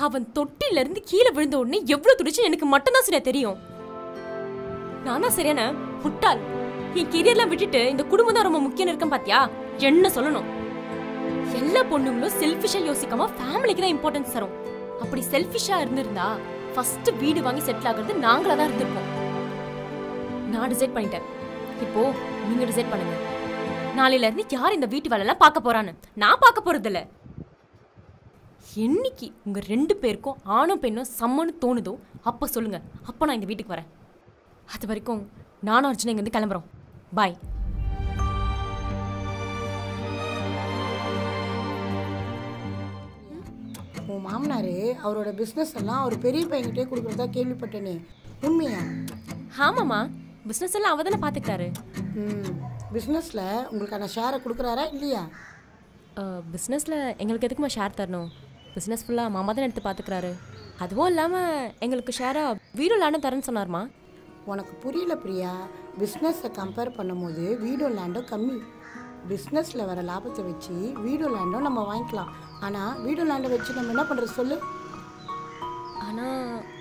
அவன் தொட்டில இருந்து கீழே விழுந்த உடனே எவ்வளவு துடிச்சு எனக்கு மட்டும்தான் சரியா தெரியும். நான் தான் சரியான முட்டாள். என் கெரியர்லாம் விட்டுட்டு இந்த குடும்பம் தான் ரொம்ப முக்கியம் இருக்கேன் பாத்தியா? என்ன சொல்லணும்? எல்லா பொண்ணுங்களும் செல்ஃபிஷா யோசிக்காம ஃபேமிலிக்கு தான் இம்பார்ட்டன்ஸ் தரும். அப்படி செல்ஃபிஷா இருந்திருந்தா ஃபர்ஸ்ட் வீடு வாங்கி செட்டில் ஆகுறது நாங்களா தான் இருந்திருப்போம். நான் டிசைட் பண்ணிட்டேன். இப்போ நீங்க டிசைட் பண்ணுங்க. நாளையில இருந்து யார் இந்த வீட்டு வேலையெல்லாம் பார்க்க போறான்னு. நான் பார்க்க போறது இல்ல. என்னைக்கு உங்க 2 பேருக்கும் ஆணும் பெண்ணும் சம்மன்னு தோணுதோ அப்ப சொல்லுங்க. அப்ப நான் இந்த வீட்டுக்கு வரேன். அது வரைக்கும் நானும் அர்ஜுனா இங்க இருந்து கிளம்புறோம். பாய். உன் மாமனார் அவரோட பிஸ்னஸ் எல்லாம் அவர் பெரிய பையன்கிட்டே கொடுக்குறதா கேள்விப்பட்டேனே, உண்மையா? ஆமாம்மா, பிஸ்னஸ் எல்லாம் அவர் தானே பார்த்துக்கிறாரு. பிஸ்னஸில் உங்களுக்கான ஷேரை கொடுக்குறாரா இல்லையா? பிஸ்னஸில் எங்களுக்கு எதுக்குமா ஷேர் தரணும்? பிஸ்னஸ் ஃபுல்லாக மாமா தான் எடுத்து பார்த்துக்கிறாரு. அதுவும் இல்லாமல் எங்களுக்கு ஷேராக வீடு லேண்டும் தரேன்னு சொன்னார்மா. உனக்கு புரியல பிரியா. பிஸ்னஸை கம்பேர் பண்ணும்போது வீடோ லேண்டும் கம்மி. பிஸ்னஸில் வர லாபத்தை வச்சு வீடோ லேண்டும் நம்ம வாங்கிக்கலாம். ஆனால் வீடோ லேண்டை வச்சு நம்ம என்ன பண்ணுறது சொல்லு? ஆனால்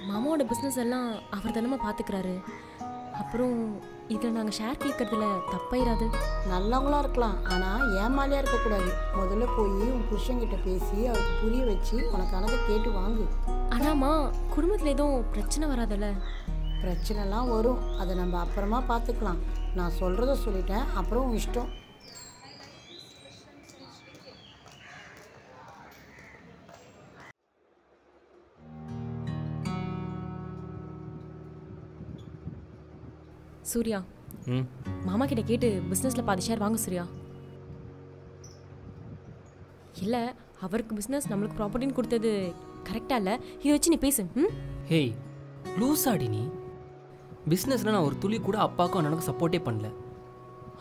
மாமாவோட பிஸ்னஸ் எல்லாம் அவர் தானே பார்த்துக்கிறாரு. அப்புறம் இதில் நாங்கள் ஷேர் கேட்கறதுல தப்பாயிராது. நல்லவங்களாக இருக்கலாம், ஆனால் ஏமாலியாக இருக்கக்கூடாது. முதல்ல போய் உன் புருஷங்கிட்ட பேசி அவருக்கு புரிய வச்சு உனக்கானதை கேட்டு வாங்கு. ஆனாம்மா, குடும்பத்தில் எதுவும் பிரச்சனை வராதுல்ல? பிரச்சனைலாம் வரும், அதை நம்ம அப்புறமா பார்த்துக்கலாம். நான் சொல்கிறத சொல்லிட்டேன், அப்புறம் உன் இஷ்டம். சூர்யா, மாமா கிட்ட கேட்டு பிஸ்னஸில் பாதி ஷேர் வாங்க சூர்யா. இல்லை, அவருக்கு பிஸ்னஸ் நம்மளுக்கு ப்ராப்பர்ட்டின்னு கொடுத்தது கரெக்டாக இல்லை. இதை வச்சு நீ பேசு. ஹேய், லூசாடி நீ. பிஸ்னஸில் நான் ஒரு துளி கூட அப்பாவுக்கும் அண்ணனுக்கும் சப்போர்ட்டே பண்ணல.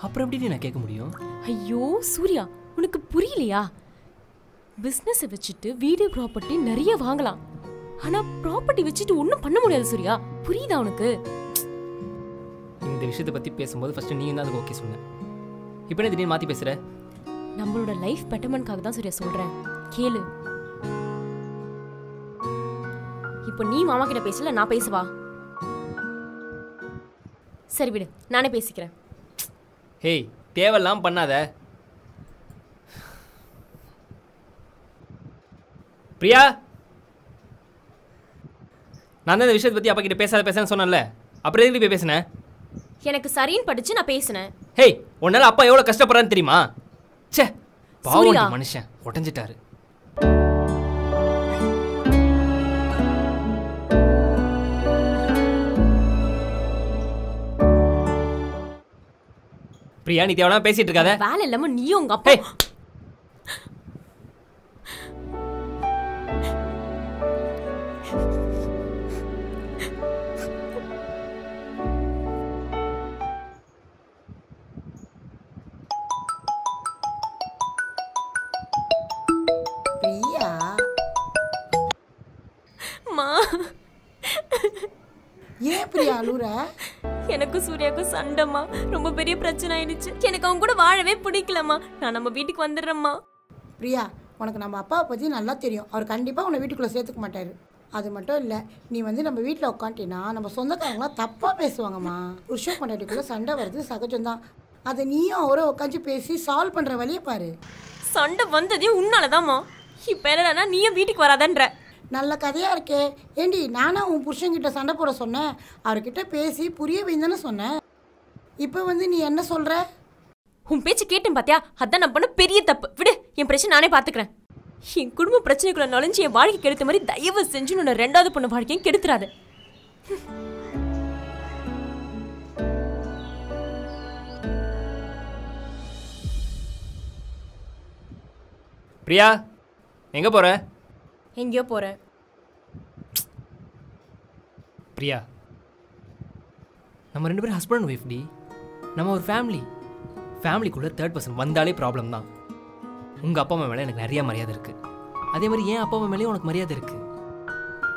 அப்புறம் எப்படி நான் கேட்க முடியும்? ஐயோ சூர்யா, உனக்கு புரியலையா? பிஸ்னஸை வச்சுட்டு வீடு ப்ராப்பர்ட்டி நிறைய வாங்கலாம். ஆனால் ப்ராப்பர்ட்டி வச்சுட்டு ஒன்றும் பண்ண முடியாது சூர்யா. புரியுதா உனக்கு? இந்த விஷயத்தை பற்றி பேசும்போது ஃபஸ்ட்டு நீ தான் அதுக்கு ஓகே சொன்ன. இப்போ என்ன திடீர்னு மாற்றி பேசுகிற? நம்மளோட லைஃப் பெட்டர்மெண்ட்காக தான் சூர்யா சொல்கிறேன், கேளு. இப்போ நீ மாமா கிட்ட பேசல, நான் பேசுவா? சரி விடு, நானே பேசிக்கிறேன். ஹேய், தேவையெல்லாம் பண்ணாத. பிரியா, நான் தான் இந்த விஷயத்தை பற்றி அப்பா கிட்ட பேசாத சொன்னேன்ல, அப்புறம் எதுக்கு போய் பேசினேன்? எனக்கு சரின்னு படிச்சு நான் பேசினேன். ஹேய், உன்னால அப்பா எவ்வளோ கஷ்டப்படுறான்னு தெரியுமா? ச்சே, பாவம் மனுஷன் உடஞ்சிட்டாரு. பிரியா, நீ தேவையான பேசிட்டு இருக்காத. வேலை இல்லாம நீயும் உங்க அப்பா. பிரியா, ஏன் பிரியா அழுற? எனக்கு சூர்யாவுக்கும் சண்டைமா, ரொம்ப பெரிய பிரச்சனை ஆயிடுச்சு. எனக்கு அவங்க கூட வாழவே பிடிக்கலம்மா. நான் நம்ம வீட்டுக்கு வந்துடுறேம்மா. பிரியா, உனக்கு நம்ம அப்பாவை பற்றி நல்லா தெரியும். அவர் கண்டிப்பாக உன்னை வீட்டுக்குள்ளே சேர்த்துக்க மாட்டார். அது மட்டும் இல்லை, நீ வந்து நம்ம வீட்டில் உட்காந்துட்டினா நம்ம சொந்தக்காரங்களாம் தப்பாக பேசுவாங்கம்மா. புருஷன் பொண்டாட்டிக்குள்ளே சண்டை வர்றது சகஜம்தான். அதை நீயும் அவரை உட்காந்து பேசி சால்வ் பண்ணுற வழியை பாரு. சண்டை வந்ததே உன்னாலதாம்மா. இப்போ என்னடா நீயும் வீட்டுக்கு வராதன்ற? நல்ல கதையாக இருக்கே. ஏண்டி, நானா உன் புருஷன்கிட்ட சண்டை போட சொன்னேன்? அவர்கிட்ட பேசி புரிய வைந்தானே சொன்னேன். இப்போ வந்து நீ என்ன சொல்கிற? உன் பேச்சு கேட்டேன் பாத்தியா? அதான் நான் பண்ண பெரிய தப்பு. விடு, என் பிரச்சனை நானே பார்த்துக்கிறேன். என் குடும்ப பிரச்சனைக்குள்ள நுழைஞ்சு என் வாழ்க்கை கெடுத்த மாதிரி தயவு செஞ்சு உன்னை 2வது பொண்ணு வாழ்க்கையும் கெடுத்துறாது. பிரியா, எங்க போற? எங்கேயோ போறேன். பிரியா, நம்ம 2 பேரும் ஹஸ்பண்ட் அண்ட் ஒய்ஃப் டி. நம்ம ஒரு ஃபேமிலிக்குள்ளே 3rd பர்சன் வந்தாலே ப்ராப்ளம் தான். உங்கள் அப்பா அம்மா மேலே எனக்கு நிறைய மரியாதை இருக்குது. அதே மாதிரி என் அப்பா அம்மா மேலேயும் உனக்கு மரியாதை இருக்குது.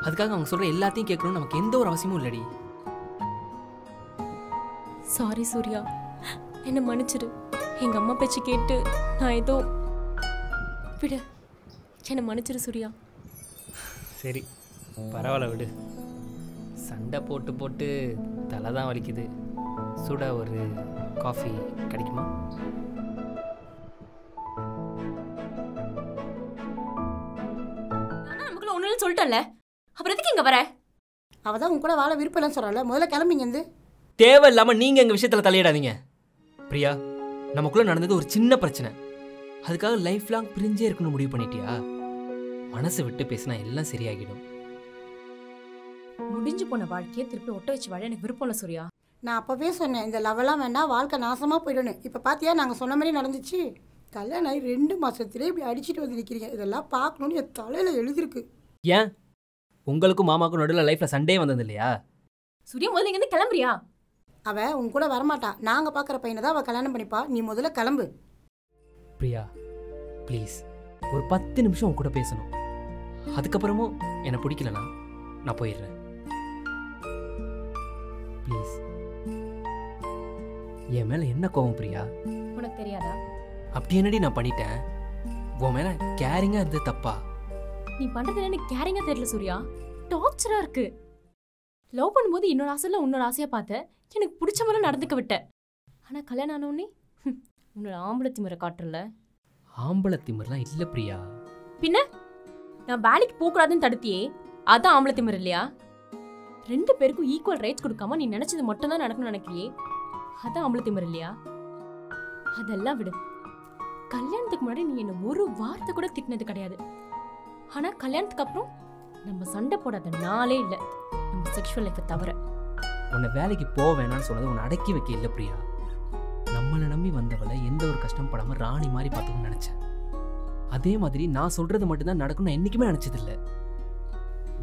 அதுக்காக அவங்க சொல்கிற எல்லாத்தையும் கேட்கணும்னு நமக்கு எந்த ஒரு அவசியமும் இல்லடி. சாரி சூர்யா, என்னை மன்னிச்சிடு. எங்கள் அம்மா பேச்சு கேட்டு நான் ஏதோ விடு, என்னை மன்னிச்சிடு சூர்யா. சரி பரவாயில்ல விடு. சண்டை போட்டு போட்டு தலை தான் வலிக்குது. சுட ஒரு காஃபி கிடைக்குமா? நமக்குள்ள ஒன்றும் சொல்லிட்டேன்ல, அப்புறம் எதுக்கு இங்கே வர? அவள் தான் உன் கூட வாழ விருப்பம் இல்லைன்னு சொல்கிறாள். முதல்ல கிளம்பிங்க. தேவையில்லாமல் நீங்கள் எங்கள் விஷயத்தில் தலையிடாதீங்க. பிரியா, நமக்குள்ளே நடந்தது ஒரு சின்ன பிரச்சனை. அதுக்காக லைஃப் லாங் பிரிஞ்சே இருக்கணும்னு முடிவு பண்ணிட்டியா? மனசை விட்டு பேசினா எல்லாம் சரியாகிடும். முடிஞ்சு போன வாழ்க்கையை திருப்பி ஒட்ட வச்சு வாழ எனக்கு விருப்பம் இல்லை சூர்யா. நான் அப்போவே சொன்னேன், இந்த லவெல்லாம் வேண்டாம், வாழ்க்கை நாசமாக போயிடணும். இப்போ பார்த்தியா நாங்கள் சொன்ன மாதிரி நடந்துச்சு. கல்யாணம் ஆகி 2 மாதத்துலேயே இப்படி அடிச்சுட்டு வந்து நிற்கிறீங்க. இதெல்லாம் பார்க்கணுன்னு என் தலையில் எழுதிருக்கு. ஏன் உங்களுக்கும் மாமாவுக்கும் நடுவில் லைஃப்பில் சண்டே வந்தது இல்லையா? சூர்யா, முதல்ல இங்கேருந்து கிளம்புறியா? அவள் உன் கூட வரமாட்டா. நாங்கள் பார்க்குற பையனை தான் அவள் கல்யாணம் பண்ணிப்பா. நீ முதல்ல கிளம்பு. பிரியா ப்ளீஸ், ஒரு 10 நிமிஷம் உன் கூட பேசணும். அதுக்கப்புறமும் என்னை பிடிக்கலனா நான் போயிடுறேன். ப்ளீஸ். என் மேலே என்ன கோவம் பிரியா? உனக்கு தெரியாதா? அப்படி என்னடி நான் பண்ணிட்டேன்? உன் மேலே கேரிங்காக இருந்தது தப்பா? நீ பண்ணுறது எனக்கு கேரிங்காக தெரியல சூர்யா, டார்ச்சராக இருக்கு. லவ் பண்ணும்போது இன்னொரு ஆசையில் உன்னோட ஆசையாக பார்த்த, எனக்கு பிடிச்ச மாதிரி நடந்துக்க விட்ட. ஆனால் கல்யாணம் ஆனோடனே உன்னோட ஆம்பளை திமிரை காட்டுறல. ஆம்பளை திமிரெலாம் இல்லை பிரியா. பின்ன நான் வேலைக்கு போகக்கூடாதுன்னு தடுத்தியே, அதான் ஆம்பளை திமிர் இல்லையா? 2 பேருக்கும் ஈக்குவல் ரைட்ஸ் கொடுக்காம நீ நினைச்சது மட்டும் தான் நடக்கணும்னு நினைக்கிறியே, அதான் ஆம்பளை திமிர் இல்லையா? அதெல்லாம் விடு. கல்யாணத்துக்கு முன்னாடி நீ என்ன ஒரு வார்த்தை கூட திட்டினது கிடையாது. ஆனா கல்யாணத்துக்கு அப்புறம் நம்ம சண்டை போடாத நாளே இல்லை, நம்ம செக்ஷுவல் லைஃபை தவிர. உன்னை வேலைக்கு போக வேணான்னு சொன்னது உன்னை அடக்கி வைக்க இல்லை பிரியா. நம்மளை நம்பி வந்தவளை எந்த ஒரு கஷ்டம் படாமல் ராணி மாதிரி பார்த்துக்கணும்னு நினச்சேன். அதே மாதிரி நான் சொல்கிறது மட்டும்தான் நடக்கும் நான் என்றைக்குமே நினச்சதில்லை.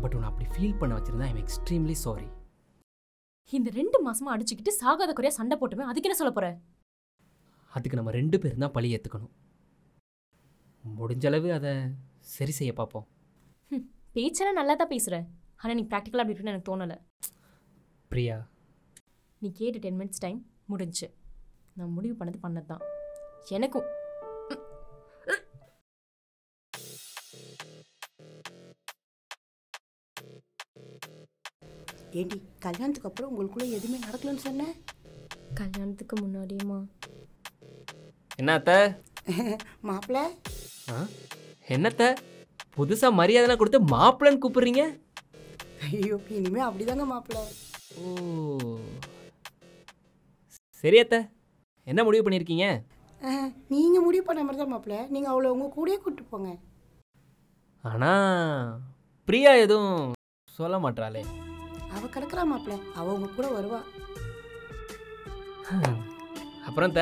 பட் உன்னை அப்படி ஃபீல் பண்ண வச்சிருந்தா ஐம் எக்ஸ்ட்ரீம்லி சாரி. இந்த 2 மாசமா அடிச்சுக்கிட்டு சாகாத குறையா சண்டை போட்டுமே, அதுக்கு என்ன சொல்ல போற? அதுக்கு நம்ம 2 பேரும் தான் பழி ஏற்றுக்கணும். முடிஞ்சளவு அதை சரி செய்ய பார்ப்போம். பேச்செல்லாம் நல்லா தான் பேசுற, ஆனால் நீ ப்ராக்டிக்கலாக அப்படி இருக்குன்னு எனக்கு தோணலை. பிரியா, நீ கேட்டு 10 மினிட்ஸ் டைம் முடிஞ்சு. நான் முடிவு பண்ணது தான். எனக்கும் ஏண்டி கல்யாணத்துக்கு அப்புறம் உங்களுக்குள்ள எதுவுமே நடக்கலன்னு சொன்னேன்? கல்யாணத்துக்கு முன்னாடியுமா? என்னத்த மாப்பிள்ள என்னத்த புதுசாக மரியாதைலாம் கொடுத்து மாப்பிள்ளன்னு கூப்பிடுறீங்க? ஐயோ, இனிமே அப்படிதாங்க மாப்பிள்ள. ஓ சரியத்த, என்ன முடிவு பண்ணியிருக்கீங்க? நீங்கள் முடிவு பண்ண மாதிரி தான் மாப்பிள்ள. நீங்கள் அவளை உங்கள் கூடயே கூப்பிட்டு போங்க. ஆனால் பிரியா எதுவும் சொல்ல மாட்டாளே. அவள் கிடக்குறா மாப்பிள்ள, அவள் உங்கள் கூட வருவா. அப்புறம்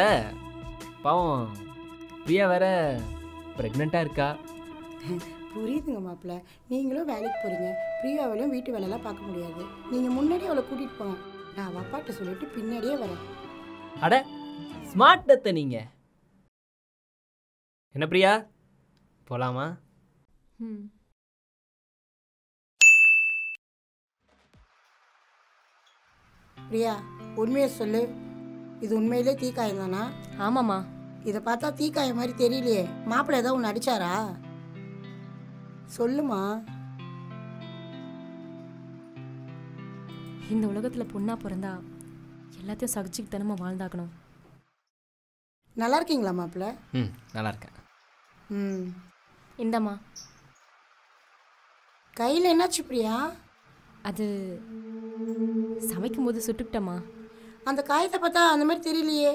பாவம் பிரியா வேற ப்ரெக்னெண்ட்டாக இருக்கா. புரியுதுங்க மாப்பிள்ள. நீங்களும் வேலைக்கு போகிறீங்க, பிரியாவிலையும் வீட்டு வேலையெல்லாம் பார்க்க முடியாது. நீங்கள் முன்னாடியே அவளை கூட்டிகிட்டு போங்க. நான் அவள் அப்பாட்ட சொல்லிட்டு பின்னாடியே வரேன். அட ஸ்மார்ட் டத்தை நீங்கள். என்ன பிரியா, போகலாமா? பிரியா, உண்மையை சொல்லு, இது உண்மையிலே தீக்காயம் தானா? ஆமாம்மா. இதை பார்த்தா தீக்காயம் மாதிரி தெரியலையே. மாப்பிள்ளை ஏதாவது ஒன்று அடிச்சாரா? சொல்லுமா. இந்த உலகத்தில் பொண்ணா பிறந்தா எல்லாத்தையும் சகிச்சுக்கிட்டு தானே வாழ்ந்தாக்கணும். நல்லா இருக்கீங்களா மாப்பிள்ள? நல்லா இருக்கேன். இந்தம்மா. கையில் என்னாச்சு பிரியா? அது சமைக்கும் போது சுட்டுக்கிட்டம்மா. அந்த காயத்தை பார்த்தா அந்த மாதிரி தெரியலையே.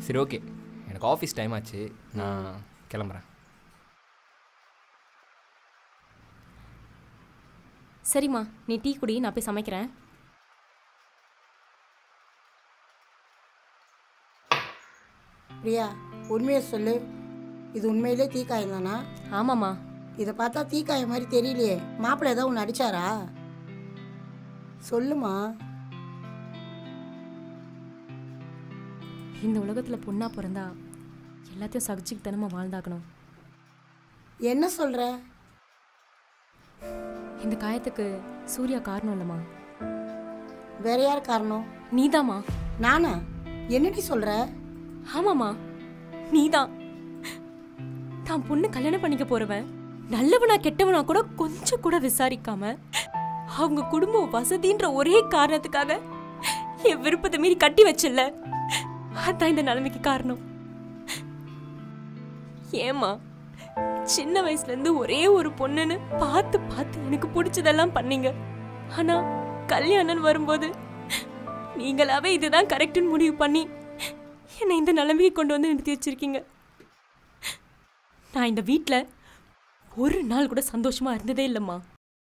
சரி ஓகே, எனக்கு ஆஃபீஸ் டைம் ஆச்சு, நான் கிளம்புறேன். சரிம்மா, நீ டீ குடி, நான் போய் சமைக்கிறேன். பிரியா, உண்மையை சொல்லு, இது உண்மையிலே தீக்காயம் தானா? ஆமாம்மா. இதை பார்த்தா தீக்காயம் மாதிரி தெரியலையே. மாப்பிள்ளை ஏதாவது ஒன்று அடிச்சாரா? சொல்லுமா. இந்த உலகத்தில் பொண்ணா பிறந்தா எல்லாத்தையும் சகிச்சுக்கிட்டு தானே வாழ்ந்தாக்கணும். என்ன சொல்கிற? இந்த காயத்துக்கு சூர்யா காரணம் இல்லைம்மா. வேற யார் காரணம்? நீதாம்மா. நானா? என்னடி சொல்கிற? ஆமாம்மா, நீதான். தான் பொண்ணு கல்யாணம் பண்ணிக்க போறவன் நல்லவனா கெட்டவனா கூட கொஞ்சம் கூட விசாரிக்காம அவங்க குடும்பம் வசதின்ற ஒரே காரணத்துக்காக என் விருப்பத்தை மீறி கட்டி வச்சில்ல, அதான் இந்த நிலைமைக்கு காரணம். ஏமா சின்ன வயசுல இருந்து ஒரே ஒரு பொண்ணுன்னு பார்த்து பார்த்து எனக்கு பிடிச்சதெல்லாம் பண்ணீங்க. ஆனா கல்யாணம் வரும்போது நீங்களாவே இதுதான் கரெக்ட்னு முடிவு பண்ணி என்னை இந்த நிலைமைக்கு கொண்டு வந்து நிறுத்தி வச்சிருக்கீங்க. நான் இந்த வீட்டில் ஒரு நாள் கூட சந்தோஷமா இருந்ததே இல்லைம்மா.